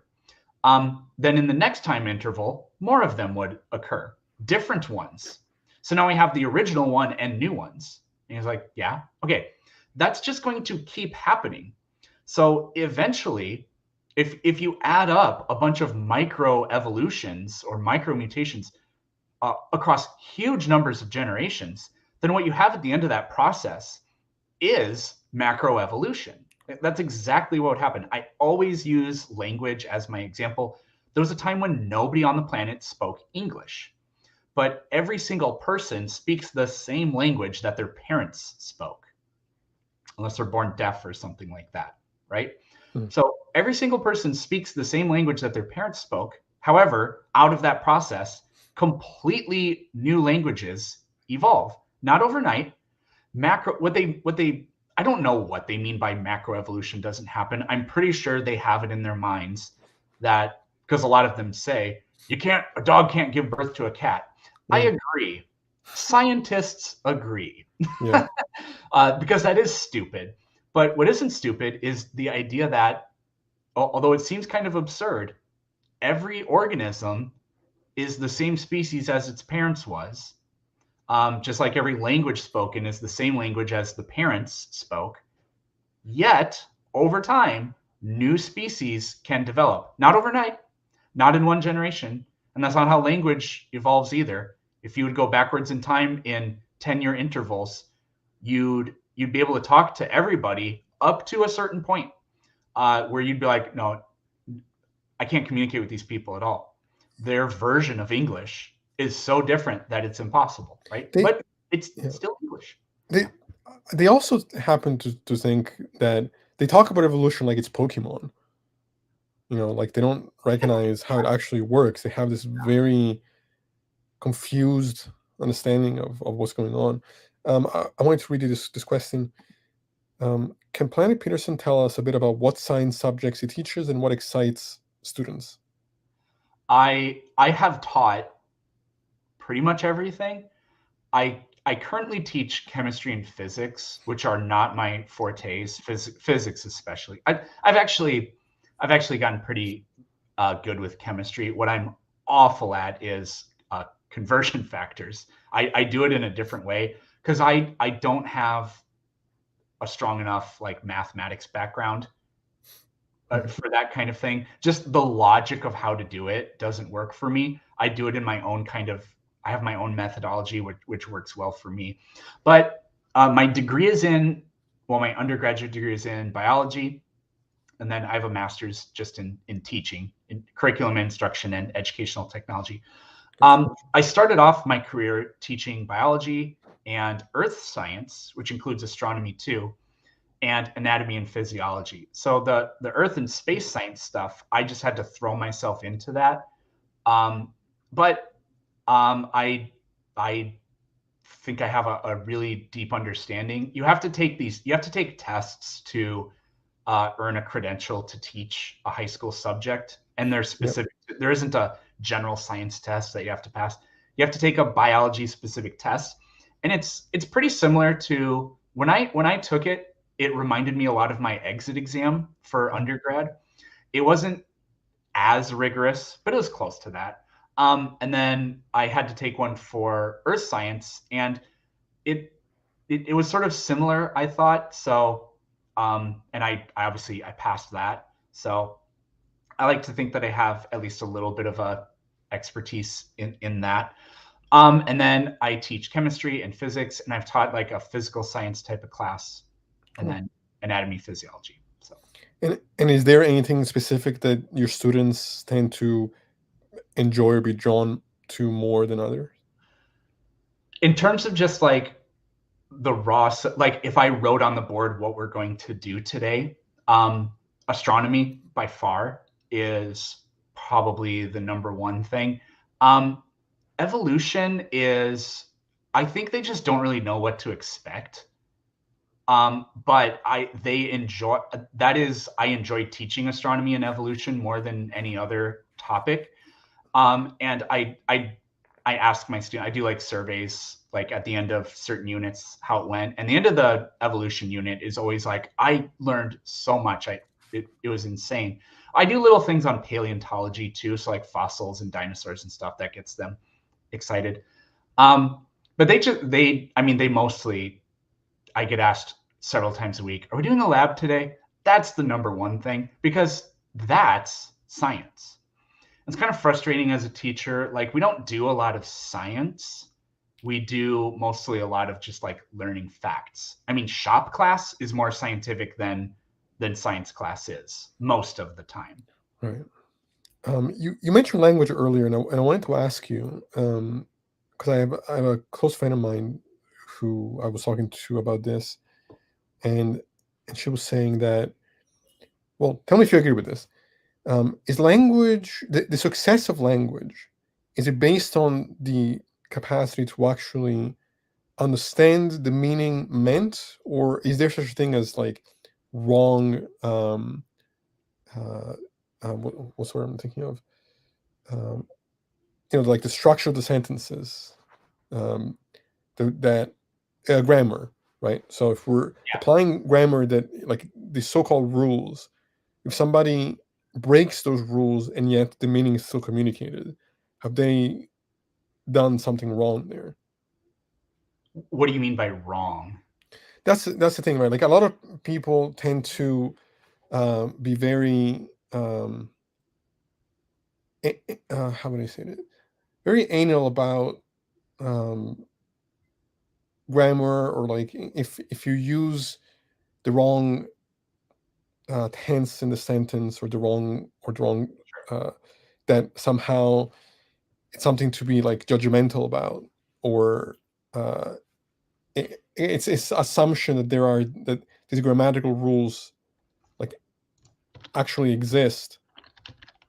then in the next time interval, more of them would occur, different ones. So now we have the original one and new ones. And he's like, yeah, okay, that's just going to keep happening. So eventually, if you add up a bunch of micro evolutions or micro mutations across huge numbers of generations, then what you have at the end of that process is macroevolution. That's exactly what would happen. I always use language as my example. There was a time when nobody on the planet spoke English, but every single person speaks the same language that their parents spoke, unless they're born deaf or something like that, right? So every single person speaks the same language that their parents spoke. However, out of that process, completely new languages evolve, not overnight. What they I don't know what they mean by macroevolution doesn't happen. I'm pretty sure they have it in their minds that, because a lot of them say a dog can't give birth to a cat. Yeah. I agree. Scientists agree. Yeah. because that is stupid. But what isn't stupid is the idea that, although it seems kind of absurd, every organism is the same species as its parents was. Just like every language spoken is the same language as the parents spoke. Yet, over time, new species can develop. Not overnight, not in one generation. And that's not how language evolves either. If you would go backwards in time in 10-year intervals, you'd be able to talk to everybody up to a certain point where you'd be like, no, I can't communicate with these people at all. Their version of English is so different that it's impossible, right? But it's still English. They also happen to think that they talk about evolution like it's Pokemon. Like they don't recognize how it actually works. They have this very confused understanding of what's going on. I wanted to read you this question. Can PlanetPeterson tell us a bit about what science subjects he teaches and what excites students? I have taught pretty much everything. I currently teach chemistry and physics, which are not my fortes. Physics, especially. I've actually gotten pretty good with chemistry. What I'm awful at is conversion factors. I do it in a different way because I don't have a strong enough like mathematics background for that kind of thing. Just the logic of how to do it doesn't work for me. I do it in my own I have my own methodology, which works well for me. But my degree is my undergraduate degree is in biology. And then I have a master's just in teaching, in curriculum instruction and educational technology. I started off my career teaching biology and earth science, which includes astronomy too, and anatomy and physiology. So the earth and space science stuff, I just had to throw myself into that. But I think I have a really deep understanding. You have to take tests to earn a credential to teach a high school subject, and there's specific. Yep. There isn't a general science test that you have to pass. You have to take a biology specific test, and it's pretty similar to when I took it. It reminded me a lot of my exit exam for undergrad. It wasn't as rigorous, but it was close to that. And then I had to take one for earth science, and it was sort of similar, I thought. So, and I obviously I passed that. So I like to think that I have at least a little bit of a expertise in that. And then I teach chemistry and physics, and I've taught like a physical science type of class, and then anatomy, physiology. So. And is there anything specific that your students tend to enjoy or be drawn to more than others? In terms of just like the raw, like if I wrote on the board what we're going to do today, astronomy by far is probably the number one thing. Evolution is, I think they just don't really know what to expect. But I enjoy teaching astronomy and evolution more than any other topic. And I ask my student, I do like surveys, like at the end of certain units, how it went. And the end of the evolution unit is always like, I learned so much. It was insane. I do little things on paleontology too. So like fossils and dinosaurs and stuff that gets them excited. But they mostly, I get asked several times a week, are we doing a lab today? That's the number one thing, because that's science. It's kind of frustrating as a teacher. Like, we don't do a lot of science. We do mostly a lot of just like learning facts. I mean, shop class is more scientific than science class is most of the time. Right. You mentioned language earlier, and I wanted to ask you, because I have a close friend of mine who I was talking to about this, and she was saying that, well, tell me if you agree with this. Is language, the success of language, is it based on the capacity to actually understand the meaning meant, or is there such a thing as like wrong, what's the word I'm thinking of? Like the structure of the sentences, that grammar, right? So if we're Yeah. applying grammar, that like the so-called rules, if somebody breaks those rules and yet the meaning is still communicated, have they done something wrong there? What do you mean by wrong? That's the thing, right? Like a lot of people tend to be very how would I say it? Very anal about um, grammar, or like if you use the wrong tense in the sentence, or the wrong uh, that somehow it's something to be like judgmental about, or it's assumption that that these grammatical rules like actually exist,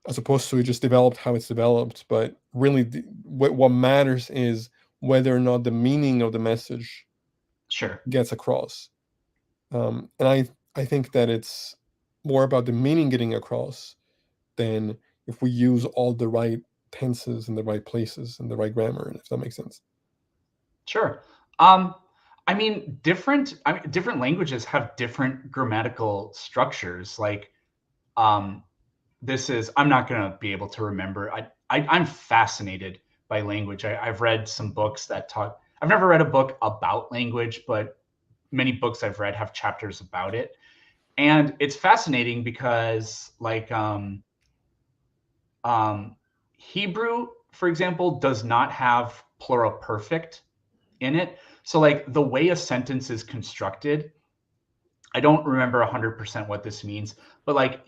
as opposed to it just developed how it's developed. But really, what matters is whether or not the meaning of the message Sure. gets across. And I think that it's more about the meaning getting across than if we use all the right tenses in the right places and the right grammar, if that makes sense. Sure. I mean, different languages have different grammatical structures. Like, um, I'm not going to be able to remember. I'm fascinated by language. I've read some books that talk. I've never read a book about language, but many books I've read have chapters about it, and it's fascinating because, like, um, Hebrew, for example, does not have plural perfect in it. So, like, the way a sentence is constructed, I don't remember 100% what this means, but like,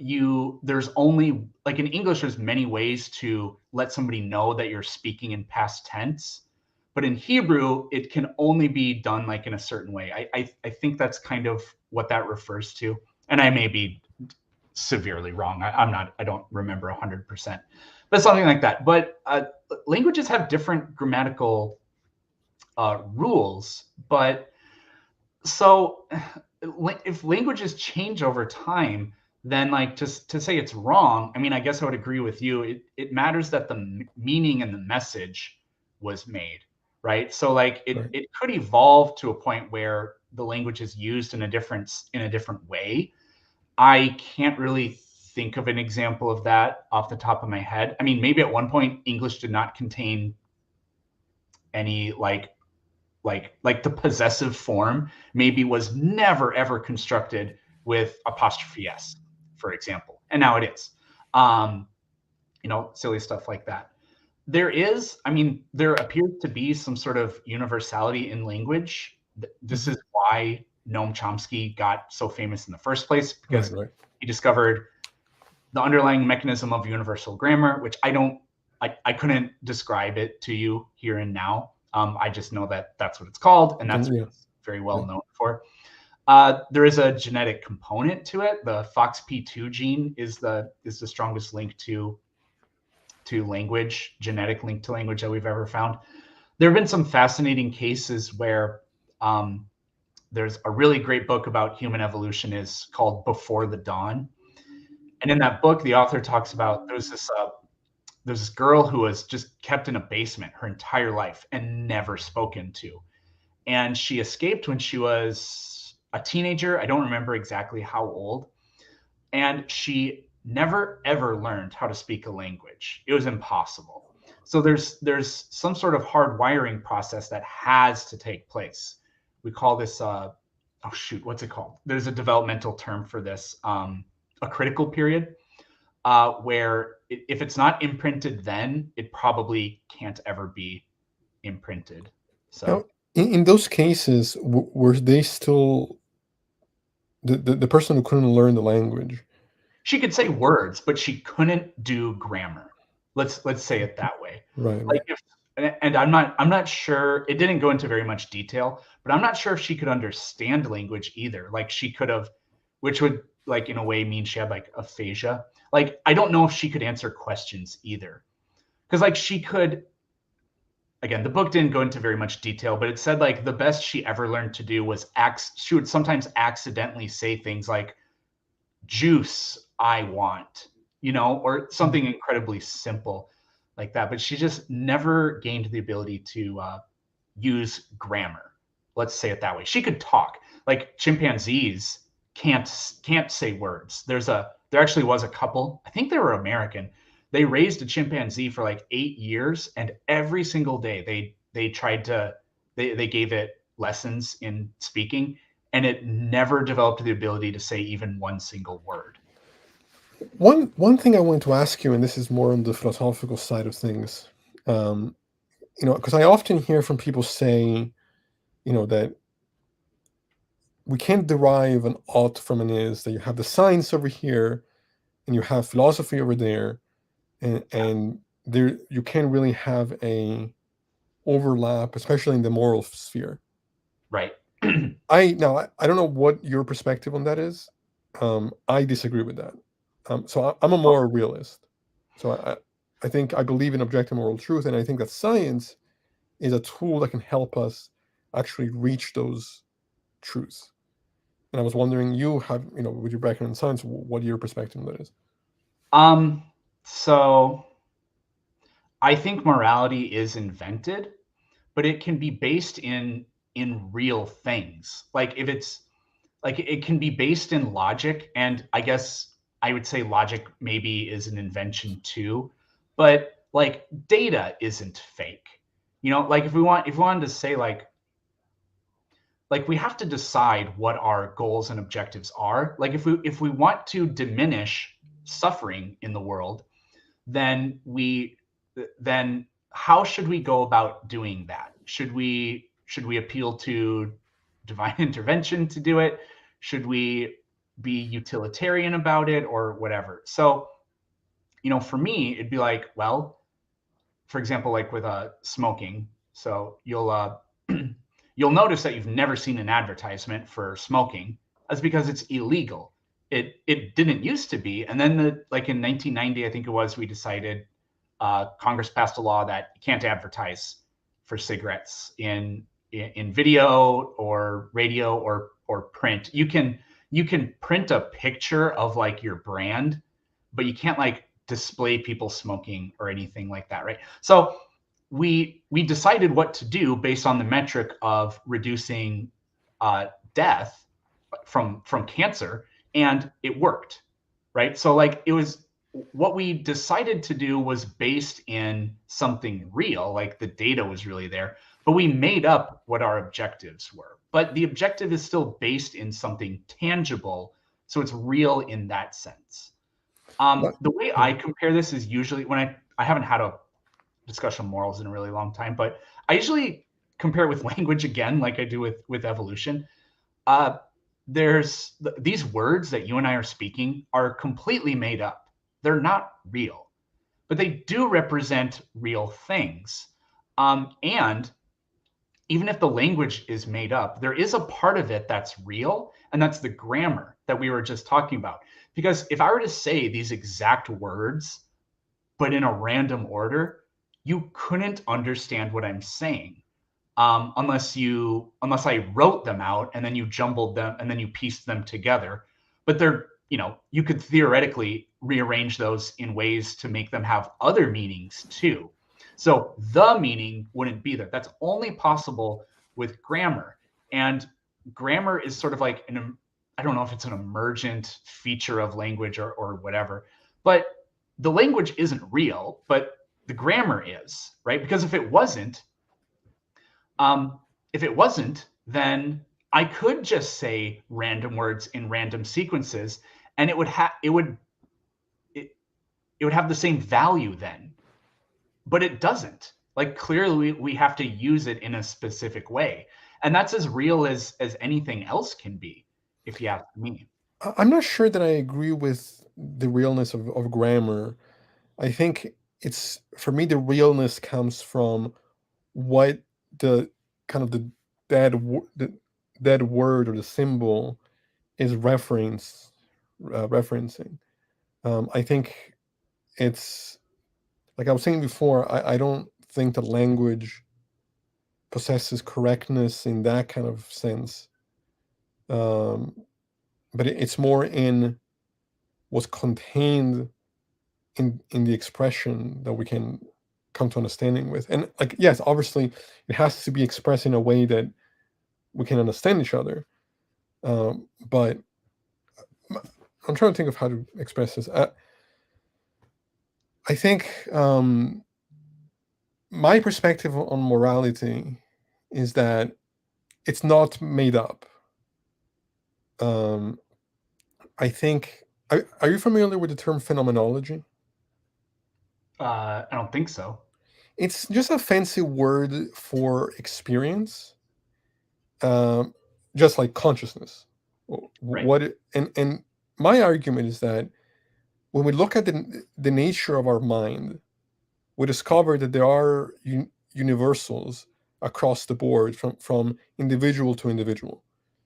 there's only, like, in English, there's many ways to let somebody know that you're speaking in past tense. But in Hebrew, it can only be done like in a certain way. I think that's kind of what that refers to. And I may be severely wrong. I don't remember 100%, but something like that. But languages have different grammatical rules. But so if languages change over time, then, like, to say it's wrong, I mean, I guess I would agree with you. It matters that the meaning and the message was made, right? So, like, Right. it could evolve to a point where the language is used in a different way. I can't really think of an example of that off the top of my head. I mean, maybe at one point English did not contain any, like the possessive form maybe was never ever constructed with apostrophe s, for example, and now it is. um Silly stuff like that. I mean, there appears to be some sort of universality in language. This Mhm. is why Noam Chomsky got so famous in the first place, Right, because right. he discovered the underlying mechanism of universal grammar, which I couldn't describe it to you here and now. I just know that that's what it's called, and that's Then, what yeah, it's very well yeah. known for. There is a genetic component to it. The FOXP2 gene is the strongest link to language, genetic link to language that we've ever found. There have been some fascinating cases where um, there's a really great book about human evolution is called Before the Dawn. And in that book, the author talks about there's this girl who was just kept in a basement her entire life and never spoken to. And she escaped when she was a teenager. I don't remember exactly how old. And she never ever learned how to speak a language. It was impossible. So there's some sort of hard wiring process that has to take place. We call this oh shoot, what's it called? There's a developmental term for this, a critical period, where if it's not imprinted, then it probably can't ever be imprinted. Now, So in those cases, were they still the person who couldn't learn the language? she could say words, but she couldn't do grammar. Let's say it that way. Right, Like, right. if and I'm not sure, it didn't go into very much detail, but I'm not sure if she could understand language either. Like, she could have, which would, like, in a way mean she had like aphasia. Like, I don't know if she could answer questions either. Because, like, she could, again, the book didn't go into very much detail, but it said, like, the best she ever learned to do was she would sometimes accidentally say things like juice I want, or something Mhm. incredibly simple like that. But she just never gained the ability to use grammar. let's say it that way. She could talk. Like chimpanzees can't say words. There actually was a couple, I think they were American. They raised a chimpanzee for like 8 years, and every single day they tried to they gave it lessons in speaking, and it never developed the ability to say even one single word. One thing I wanted to ask you, and this is more on the philosophical side of things, because I often hear from people say, that we can't derive an ought from an is, that you have the science over here and you have philosophy over there, and there you can't really have a overlap, especially in the moral sphere. Right. I don't know what your perspective on that is. I disagree with that. So I'm a moral realist. So I think I believe in objective moral truth, and I think that science is a tool that can help us actually reach those truths. And I was wondering, you have, with your background in science, what your perspective on that is? So I think morality is invented, but it can be based in real things. Like if it's like it can be based in logic, and I guess I would say logic maybe is an invention too, but like data isn't fake. Like if we wanted to say like we have to decide what our goals and objectives are. Like if we want to diminish suffering in the world, then then how should we go about doing that? Should we appeal to divine intervention to do it? Should we be utilitarian about it or whatever? So, for me, it'd be like, well, for example, like with smoking. So you'll notice that you've never seen an advertisement for smoking. That's because it's illegal. It didn't used to be, and then like in 1990, I think it was, we decided Congress passed a law that you can't advertise for cigarettes in video or radio or print. You can print a picture of like your brand, but you can't like display people smoking or anything like that, right? So we decided what to do based on the metric of reducing death from cancer, and it worked, right? So like it was, what we decided to do was based in something real, like the data was really there, but we made up what our objectives were. But the objective is still based in something tangible, so it's real in that sense. The way I compare this is usually when I haven't had a discussion of morals in a really long time, but I usually compare it with language again, like I do with evolution. There's these words that you and I are speaking are completely made up. They're not real, but they do represent real things. And even if the language is made up, there is a part of it that's real, and that's the grammar that we were just talking about. Because if I were to say these exact words, but in a random order, you couldn't understand what I'm saying. Unless I wrote them out and then you jumbled them and then you pieced them together. But you could theoretically rearrange those in ways to make them have other meanings too. So the meaning wouldn't be there. That's only possible with grammar. And grammar is sort of like I don't know if it's an emergent feature of language or whatever, but the language isn't real, but the grammar is, right? Because if it wasn't, then I could just say random words in random sequences, and it would have the same value then. But it doesn't. Like clearly, we have to use it in a specific way, and that's as real as anything else can be, if you ask me. I'm not sure that I agree with the realness of grammar. I think it's, for me, the realness comes from what the kind of the dead word or the symbol is referencing. I think it's like I was saying before. I don't think that language possesses correctness in that kind of sense, um, but it's more in what's contained in the expression that we can come to understanding with. And like, yes, obviously it has to be expressed in a way that we can understand each other. But I'm trying to think of how to express this. I think my perspective on morality is that it's not made up. Um, I think. Are you familiar with the term phenomenology? I don't think so. It's just a fancy word for experience, um, just like consciousness. Right. And my argument is that when we look at the nature of our mind, we discover that there are universals across the board from individual to individual.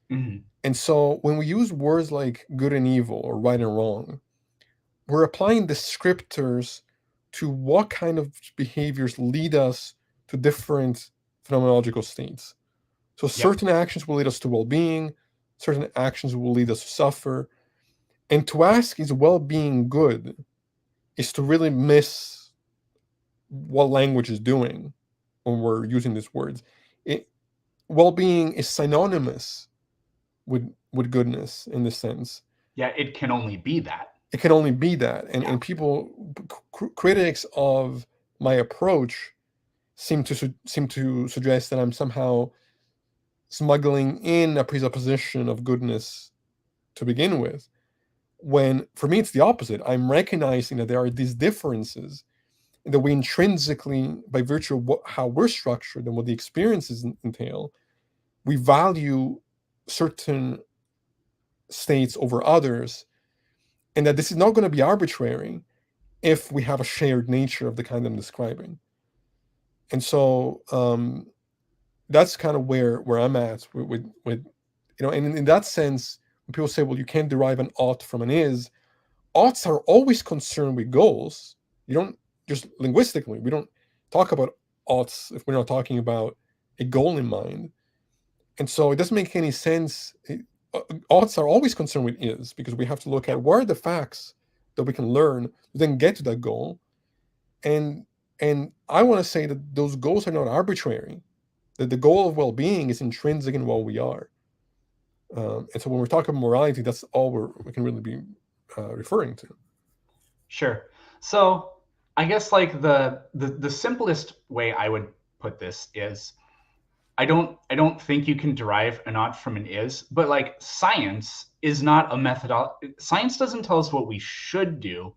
Hmm. And so when we use words like good and evil or right and wrong, we're applying descriptors to what kind of behaviors lead us to different phenomenological states. So Yep. certain actions will lead us to well-being, certain actions will lead us to suffer. And to ask, is well-being good, is to really miss what language is doing when we're using these words. It, well-being is synonymous with goodness in this sense. Yeah, it can only be that. It can only be that, Yeah. and people, critics of my approach, seem to suggest that I'm somehow smuggling in a presupposition of goodness to begin with, when for me it's the opposite. I'm recognizing that there are these differences, and that we intrinsically, by virtue of how we're structured and what the experiences entail, we value certain states over others, and that this is not going to be arbitrary if we have a shared nature of the kind I'm describing. And so that's kind of where I'm at with and in that sense, when people say, well, you can't derive an ought from an is, oughts are always concerned with goals. You don't, just linguistically, we don't talk about oughts if we're not talking about a goal in mind. And so it doesn't make any sense. Oughts are always concerned with is, because we have to look at what are the facts that we can learn to then get to that goal. And I want to say that those goals are not arbitrary, that the goal of well-being is intrinsic in what we are. And so when we're talking about morality, that's all we can really be referring to. Sure. So I guess like the simplest way I would put this is I don't think you can derive an ought from an is, but like science is not a methodology. Science doesn't tell us what we should do,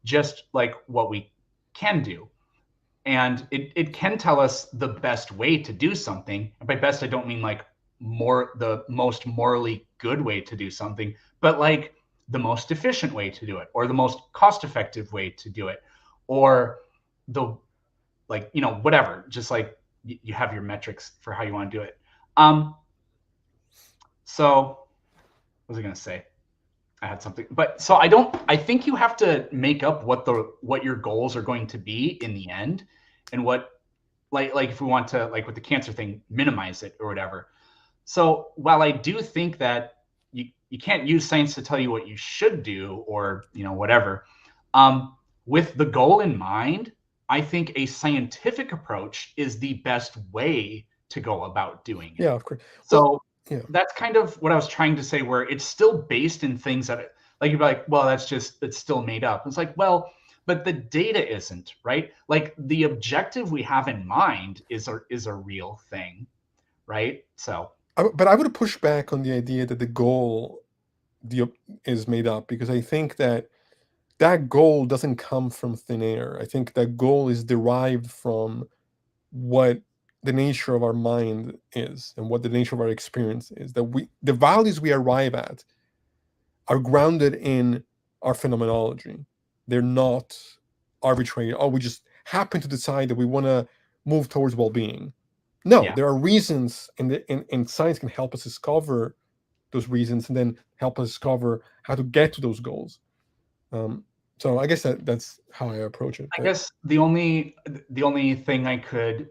just like what we can do. And it can tell us the best way to do something. And by best, I don't mean like the most morally good way to do something, but like the most efficient way to do it, or the most cost effective way to do it, or the like, whatever, just like you have your metrics for how you want to do it. So what was I going to say? I had something, but so I think you have to make up what your goals are going to be in the end, and what, like if we want to, like with the cancer thing, minimize it or whatever. So while I do think that you can't use science to tell you what you should do, or whatever, with the goal in mind, I think a scientific approach is the best way to go about doing it. Yeah, of course. Well, So yeah. that's kind of what I was trying to say, where it's still based in things that, like, you'd be like, well, it's still made up. It's like, well, but the data isn't, right? Like the objective we have in mind is a real thing, right? So But I would push back on the idea that the goal is made up, because I think that goal doesn't come from thin air. I think that goal is derived from what the nature of our mind is and what the nature of our experience is. That the values we arrive at are grounded in our phenomenology. They're not arbitrary. Oh, we just happen to decide that we want to move towards well-being. No, yeah, there are reasons, and science can help us discover those reasons, and then help us discover how to get to those goals. So I guess that's how I approach it. I But guess the only thing I could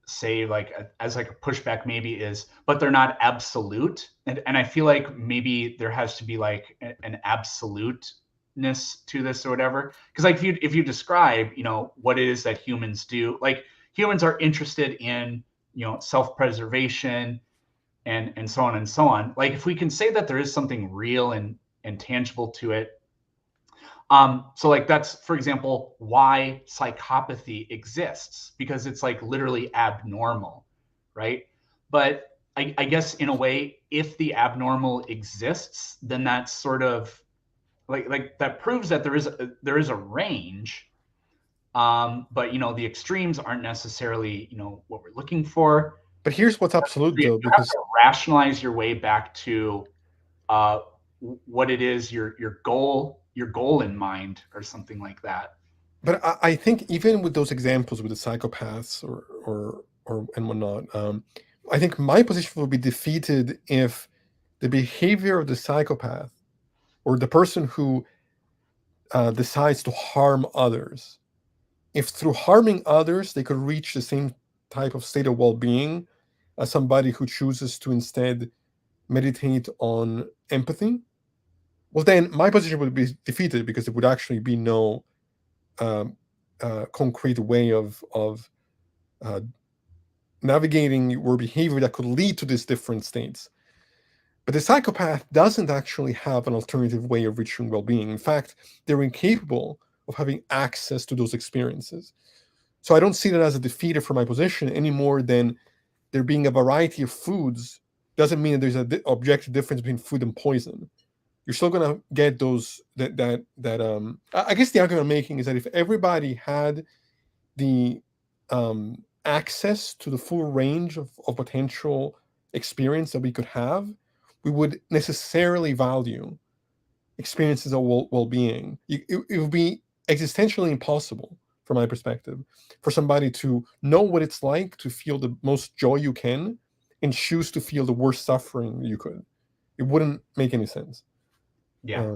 say, like as like a pushback maybe, is, but they're not absolute, and I feel like maybe there has to be like an absoluteness to this or whatever, because like if you describe what it is that humans do, like humans are interested in self-preservation and so on and so on. Like if we can say that there is something real and tangible to it. So like that's, for example, why psychopathy exists, because it's like literally abnormal, right? But I guess in a way, if the abnormal exists, then that's sort of like that proves that there is a range. But the extremes aren't necessarily what we're looking for. But here's what's absolute, You though, have because to rationalize your way back to uh, what it is your goal in mind, or something like that. but I think even with those examples with the psychopaths or and whatnot, I think my position will be defeated if the behavior of the psychopath or the person who decides to harm others, if through harming others they could reach the same type of state of well-being as somebody who chooses to instead meditate on empathy, well, then my position would be defeated because there would actually be no concrete way of uh, navigating your behavior that could lead to these different states. But the psychopath doesn't actually have an alternative way of reaching well-being. In fact, they're incapable of having access to those experiences. So I don't see that as a defeater for my position any more than there being a variety of foods doesn't mean that there's an objective difference between food and poison. You're still gonna get those I guess the argument I'm making is that if everybody had the access to the full range of potential experience that we could have, we would necessarily value experiences of well-being. It would be existentially impossible, from my perspective, for somebody to know what it's like to feel the most joy you can and choose to feel the worst suffering you could. It wouldn't make any sense. Yeah.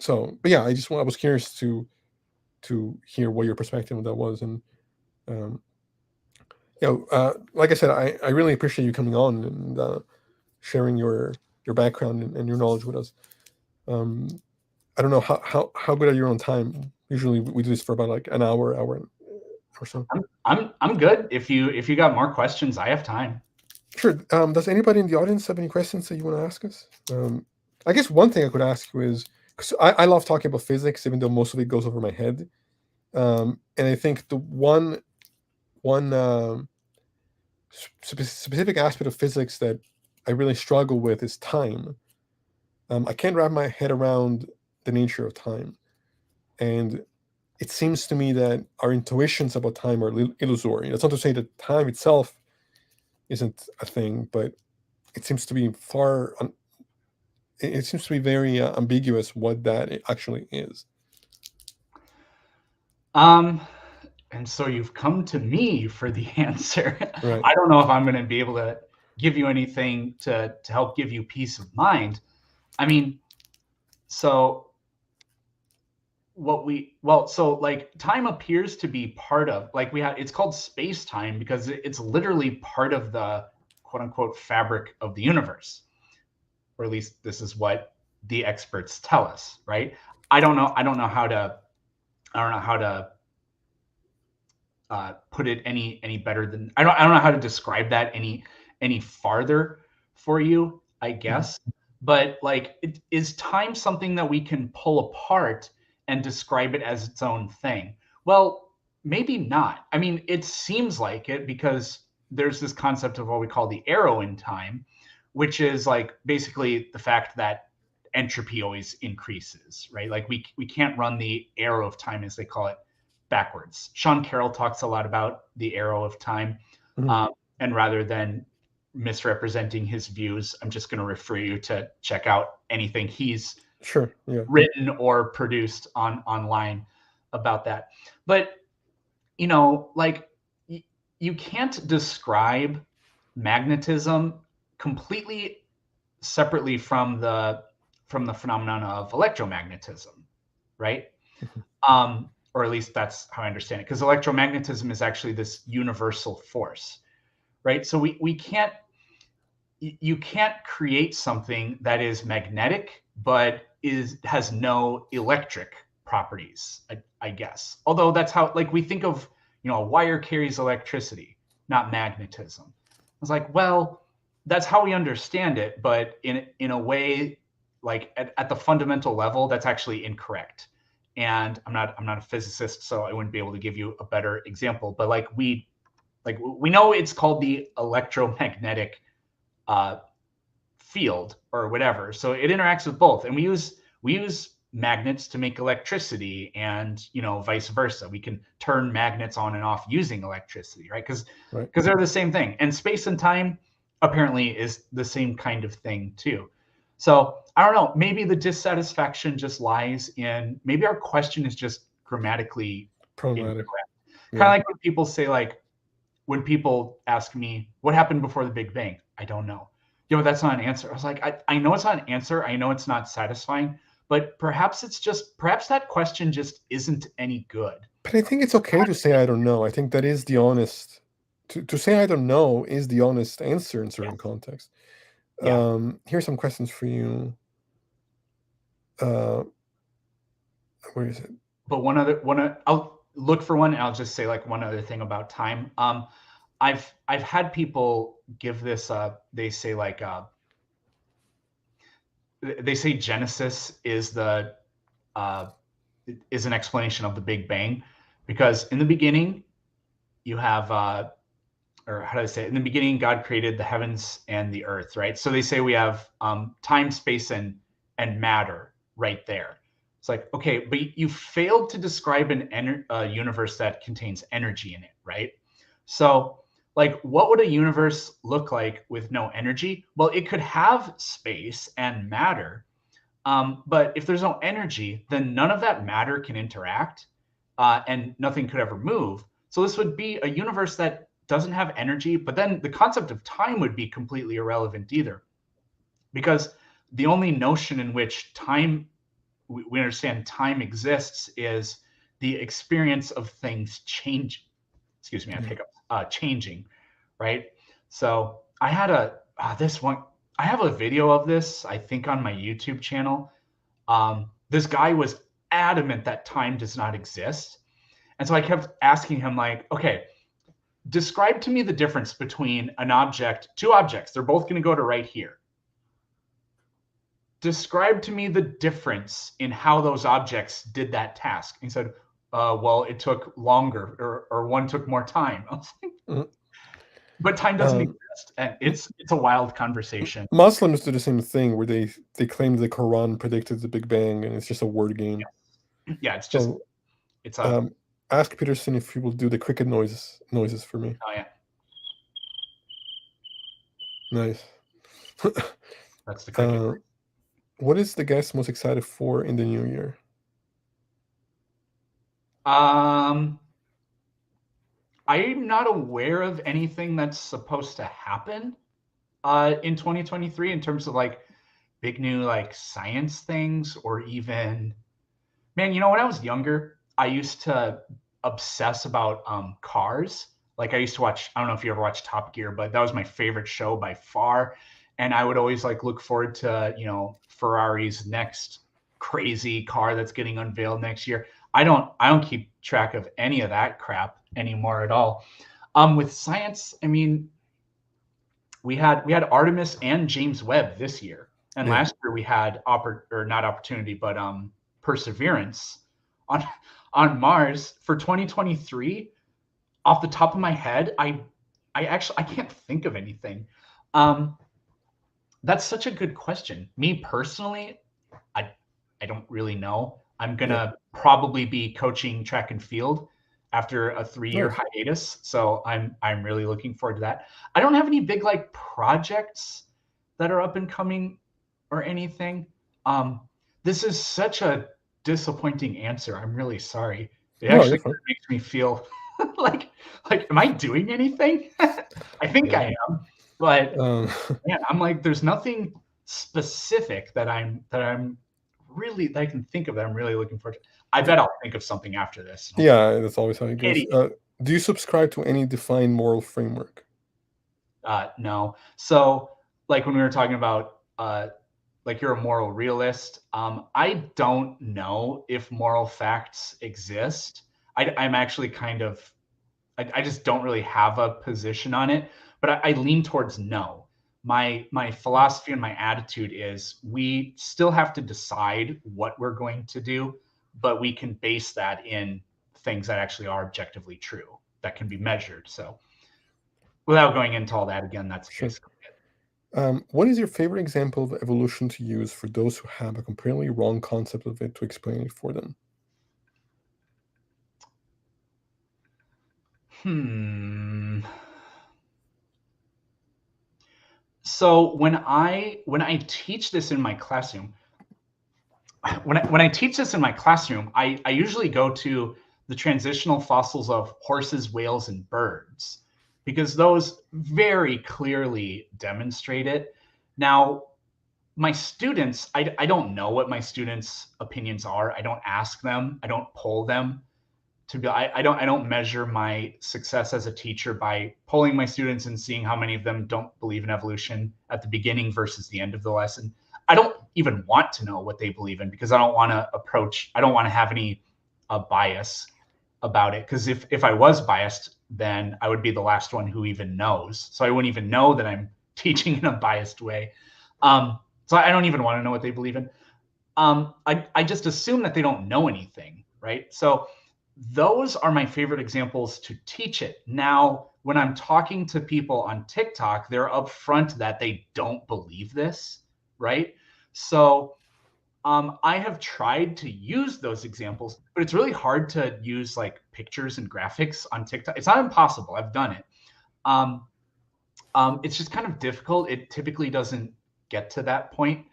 But yeah, I was curious to hear what your perspective on that was, and um, like I said, I really appreciate you coming on and sharing your background and your knowledge with us. I don't know how good are you on time? Usually we do this for about like an hour or so. I'm good. If you got more questions, I have time. Sure. Does anybody in the audience have any questions that you want to ask us? I guess one thing I could ask you is, because I love talking about physics, even though most of it goes over my head. And I think the one specific aspect of physics that I really struggle with is time. I can't wrap my head around the nature of time. And it seems to me that our intuitions about time are illusory. That's not to say that time itself isn't a thing, but it seems to be it seems to be very ambiguous what that actually is. And so you've come to me for the answer. Right. I don't know if I'm going to be able to give you anything to help give you peace of mind. I mean, so like time appears to be part of, like, it's called space time because it's literally part of the quote unquote fabric of the universe, or at least this is what the experts tell us, right? I don't know how to put it any better than, I don't know how to describe that any farther for you, I guess. But like, is time something that we can pull apart and describe it as its own thing? Well, maybe not. I mean, it seems like it, because there's this concept of what we call the arrow in time, which is like basically the fact that entropy always increases, right? Like we can't run the arrow of time, as they call it, backwards. Sean Carroll talks a lot about the arrow of time. And rather than misrepresenting his views, I'm just going to refer you to check out anything he's written or produced online about that. But like, you can't describe magnetism completely separately from the phenomenon of electromagnetism, right? Or at least that's how I understand it, because electromagnetism is actually this universal force, right? So you can't create something that is magnetic but has no electric properties, I guess. Although that's how, like, we think of, a wire carries electricity, not magnetism. It's like, well, that's how we understand it, but in a way, like at the fundamental level, that's actually incorrect. And I'm not a physicist, so I wouldn't be able to give you a better example. But we know it's called the electromagnetic uh, field or whatever. So it interacts with both, and we use magnets to make electricity, and vice versa. We can turn magnets on and off using electricity, right? Because Right. they're the same thing, and space and time apparently is the same kind of thing too. So I don't know. Maybe the dissatisfaction just lies in maybe our question is just grammatically Problematic. incorrect. Kind Yeah. of like when people say when people ask me what happened before the Big Bang, I don't know. Yeah, but that's not an answer. I was like, I know it's not an answer. I know it's not satisfying, but perhaps that question just isn't any good. But I think it's okay to say I don't know. I think that is the honest to say I don't know is the honest answer in certain Yes. contexts. Yeah. Here's some questions for you. Uh, where is it? But I'll look for one and I'll just say like one other thing about time. I've had people give this they say they say Genesis uh, is an explanation of the Big Bang, because in the beginning you have or how do I say it? In the beginning, God created the heavens and the earth, right? So they say we have time, space, and matter right there. It's like, okay, but you failed to describe a universe that contains energy in it, right? So, like, what would a universe look like with no energy? Well, it could have space and matter, but if there's no energy, then none of that matter can interact, and nothing could ever move. So this would be a universe that doesn't have energy, but then the concept of time would be completely irrelevant either, because the only notion in which we understand time exists is the experience of things change. Excuse me, I Yeah. pick up changing, right? So I had this one. I have a video of this, I think, on my YouTube channel. This guy was adamant that time does not exist. And so I kept asking him, like, okay, describe to me the difference between two objects. They're both going to go to right here. Describe to me the difference in how those objects did that task. And he said, well, it took longer, or one took more time. I was like, Mhm. but time doesn't exist. And M- it's a wild conversation. Muslims do the same thing where they claim the Quran predicted the Big Bang and it's just a word game. Yeah, it's just, So it's a, um, ask Peterson if he will do the cricket noises for me. oh yeah, Nice. that's the cricket. What is the guest most excited for in the new year? Um, I'm not aware of anything that's supposed to happen in 2023 in terms of like big new like science things, or even, man, when I was younger, I used to obsess about cars. Like I used to watch, I don't know if you ever watched Top Gear, but that was my favorite show by far. And I would always like look forward to, Ferrari's next crazy car that's getting unveiled next year. I don't keep track of any of that crap anymore at all. With science, I mean, we had Artemis and James Webb this year, and Yeah. last year we had not opportunity, but Perseverance on Mars for 2023. Off the top of my head, I can't think of anything. Um, that's such a good question. Me personally, I I don't really know. I'm Yeah. gonna probably be coaching track and field after a 3-year Nice. hiatus, so I'm really looking forward to that. I don't have any big like projects that are up and coming or anything. Um, this is such a disappointing answer. I'm really sorry. It No, you're actually fine. makes me feel like am I doing anything? I think Yeah. I am, but Um, man, I'm like, there's nothing specific that I'm really that I can think of that I'm really looking forward to. I bet I'll think of something after this. yeah, that's always how it goes. Pity. Do you subscribe to any defined moral framework? No. So, like when we were talking about, like you're a moral realist. I don't know if moral facts exist. I'm actually kind of, I just don't really have a position on it, but I lean towards no. my philosophy and my attitude is we still have to decide what we're going to do, but we can base that in things that actually are objectively true that can be measured. So without going into all that again, that's Sure. basically it. What is your favorite example of evolution to use for those who have a completely wrong concept of it to explain it for them? So when I teach this in my classroom, when I teach this in my classroom, I usually go to the transitional fossils of horses, whales, and birds, because those very clearly demonstrate it. Now, my students, I don't know what my students' opinions are. I don't ask them. I don't poll them. I don't measure my success as a teacher by polling my students and seeing how many of them don't believe in evolution at the beginning versus the end of the lesson. I don't even want to know what they believe in, because I don't want to have any bias about it, because if I was biased, then I would be the last one who even knows. So I wouldn't even know that I'm teaching in a biased way. So I don't even want to know what they believe in. I just assume that they don't know anything, right? So those are my favorite examples to teach it. Now, when I'm talking to people on TikTok, they're upfront that they don't believe this, right? So I have tried to use those examples, but it's really hard to use like pictures and graphics on TikTok. It's not impossible. I've done it. Um, it's just kind of difficult. It typically doesn't get to that point.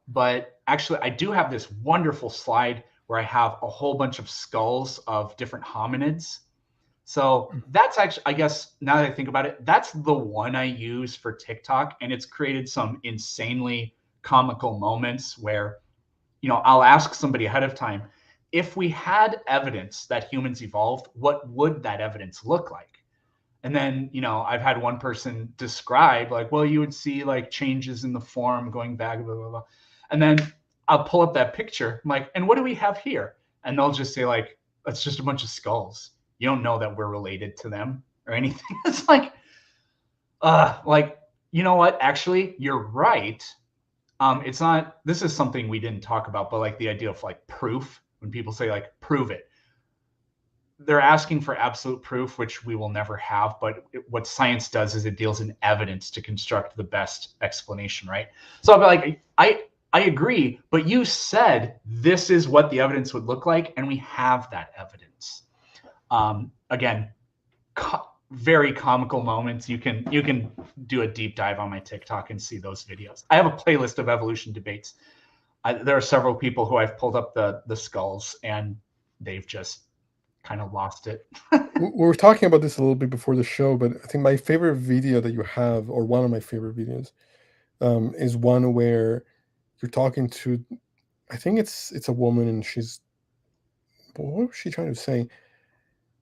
But actually, I do have this wonderful slide where I have a whole bunch of skulls of different hominids. So that's actually, I guess, now that I think about it, that's the one I use for TikTok. And it's created some insanely comical moments where, I'll ask somebody ahead of time, if we had evidence that humans evolved, what would that evidence look like? And then, I've had one person describe like, well, you would see like changes in the form going back, blah, blah, blah. And then I'll pull up that picture. I'm like, and what do we have here? And they'll just say like, it's just a bunch of skulls. You don't know that we're related to them or anything. It's like, you know what? Actually, you're right. It's not, this is something we didn't talk about, but like the idea of like proof, when people say like, prove it, they're asking for absolute proof, which we will never have. But what science does is it deals in evidence to construct the best explanation, right? So I'll be like, I agree, but you said this is what the evidence would look like, and we have that evidence. Again, very comical moments. You can do a deep dive on my TikTok and see those videos. I have a playlist of evolution debates. There are several people who I've pulled up the skulls, and they've just kind of lost it. We were talking about this a little bit before the show, but I think my favorite video that you have, or one of my favorite videos, is one where you're talking to, I think it's a woman, and what was she trying to say?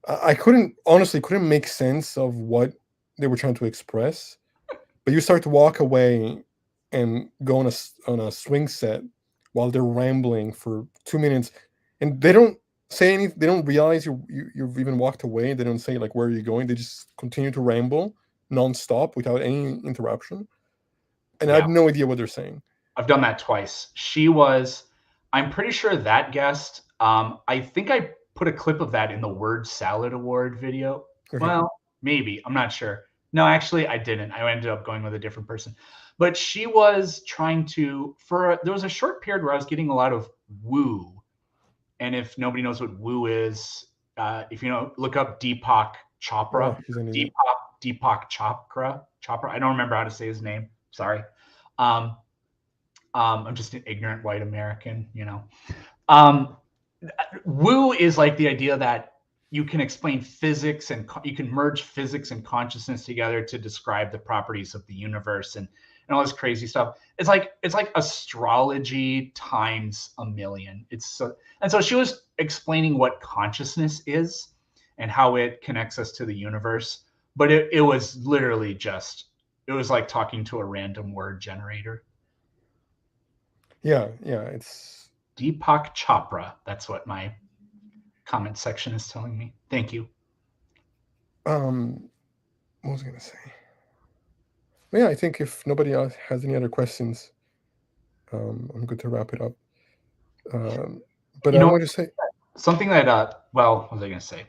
I couldn't make sense of what they were trying to express. But you start to walk away and go on a swing set while they're rambling for 2 minutes, and they don't say anything. They don't realize you've even walked away. They don't say like, where are you going? They just continue to ramble nonstop without any interruption, and I Yeah, have no idea what they're saying. I've done that twice. I'm pretty sure that guest, I think I put a clip of that in the Word Salad Award video. Okay. Well, maybe, I'm not sure. No, actually, I didn't. I ended up going with a different person. But she was trying to, there was a short period where I was getting a lot of woo. And if nobody knows what woo is, if you know, look up Deepak Oh, Chopra. he's an idiot. Deepak Chopra. I don't remember how to say his name. Sorry. Um, I'm just an ignorant white American, Um, woo is like the idea that you can explain physics and you can merge physics and consciousness together to describe the properties of the universe and all this crazy stuff. It's like astrology times a million. And so she was explaining what consciousness is and how it connects us to the universe. But it was literally it was like talking to a random word generator. Yeah, it's Deepak Chopra. That's what my comment section is telling me. Thank you. what was I gonna say? Yeah, I think if nobody else has any other questions, I'm good to wrap it up. But You I know, want to say something that well, what was I going to say?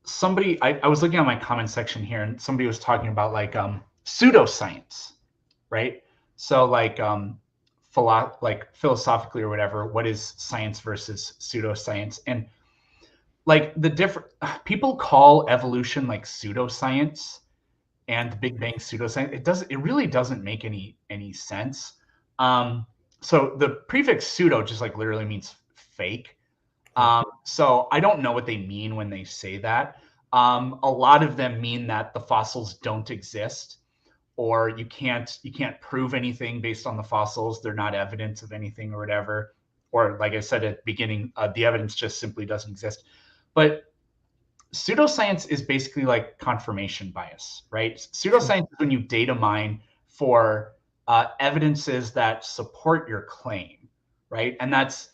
Somebody, I was looking at my comment section here, and somebody was talking about like pseudoscience, right? So like like philosophically or whatever, what is science versus pseudoscience? And like the different people call evolution like pseudoscience and the Big Bang pseudoscience. It really doesn't make any sense. So the prefix pseudo just like literally means fake. So I don't know what they mean when they say that. A lot of them mean that the fossils don't exist, or you can't prove anything based on the fossils. They're not evidence of anything or whatever. Or like I said at the beginning, the evidence just simply doesn't exist. But pseudoscience is basically like confirmation bias, right? Pseudoscience is when you data mine for evidences that support your claim, right? And that's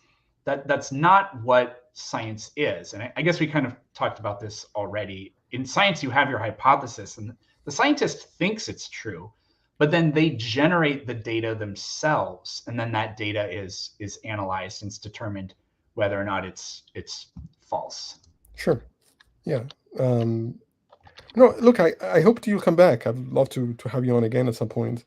not what science is. And I guess we kind of talked about this already. In science, you have your hypothesis, and the scientist thinks it's true, but then they generate the data themselves, and then that data is analyzed and it's determined whether or not it's false. sure. Yeah. No, look, I hope you'll come back. I'd love to have you on again at some point.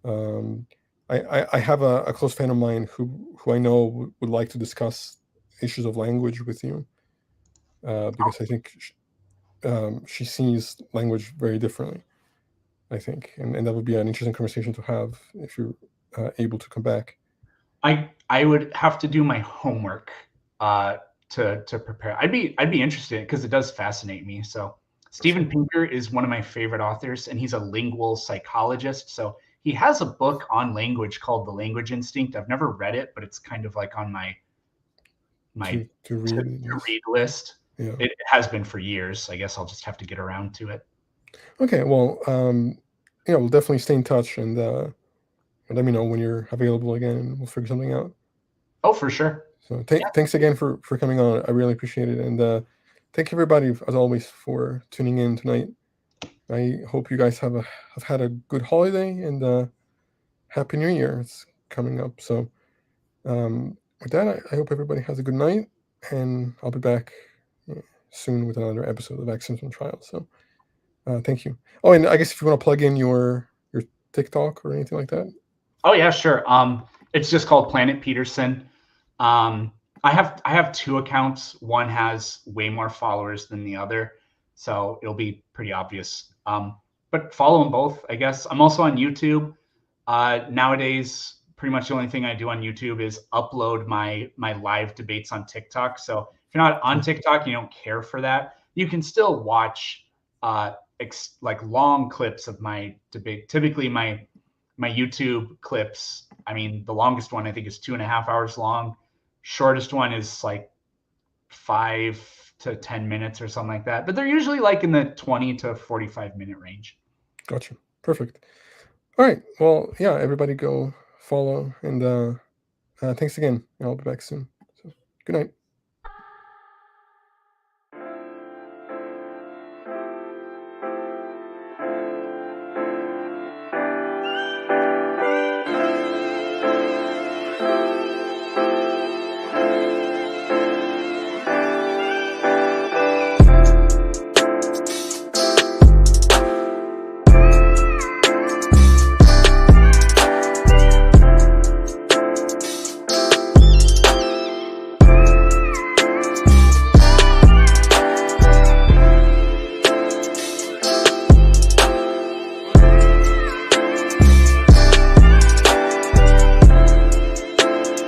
Um, I have a close friend of mine who I know would like to discuss issues of language with you, because I think she sees language very differently. I think, and that would be an interesting conversation to have if you're able to come back. I would have to do my homework uh, to prepare. I'd be interested because it does fascinate me. So Steven Pinker is one of my favorite authors, and he's a lingual psychologist. So he has a book on language called The Language Instinct. I've never read it, but it's kind of like on my To to read. Yes. read list. Yeah. It has been for years. I guess I'll just have to get around to it. Okay. Well, yeah, we'll definitely stay in touch and let me know when you're available again, and we'll figure something out. Oh, for sure. So Yeah. thanks again for coming on. I really appreciate it, and thank everybody as always for tuning in tonight. I hope you guys have had a good holiday and happy New Year. It's coming up, so with that, I hope everybody has a good night, and I'll be back soon with another episode of Accents on Trial. So thank you. Oh, and I guess if you want to plug in your TikTok or anything like that. Oh yeah, sure. It's just called Planet Peterson. I have two accounts. One has way more followers than the other, so it'll be pretty obvious. But follow them both, I guess. I'm also on YouTube. Nowadays, pretty much the only thing I do on YouTube is upload my live debates on TikTok. So if you're not on TikTok, you don't care for that, you can still watch like long clips of my debate. Typically, my YouTube clips, I mean, the longest one I think is 2.5 hours long. Shortest one is like 5 to 10 minutes or something like that. But they're usually like in the 20 to 45-minute range. Gotcha. Perfect. All right. Well, yeah, everybody go follow, and thanks again. I'll be back soon. So, good night.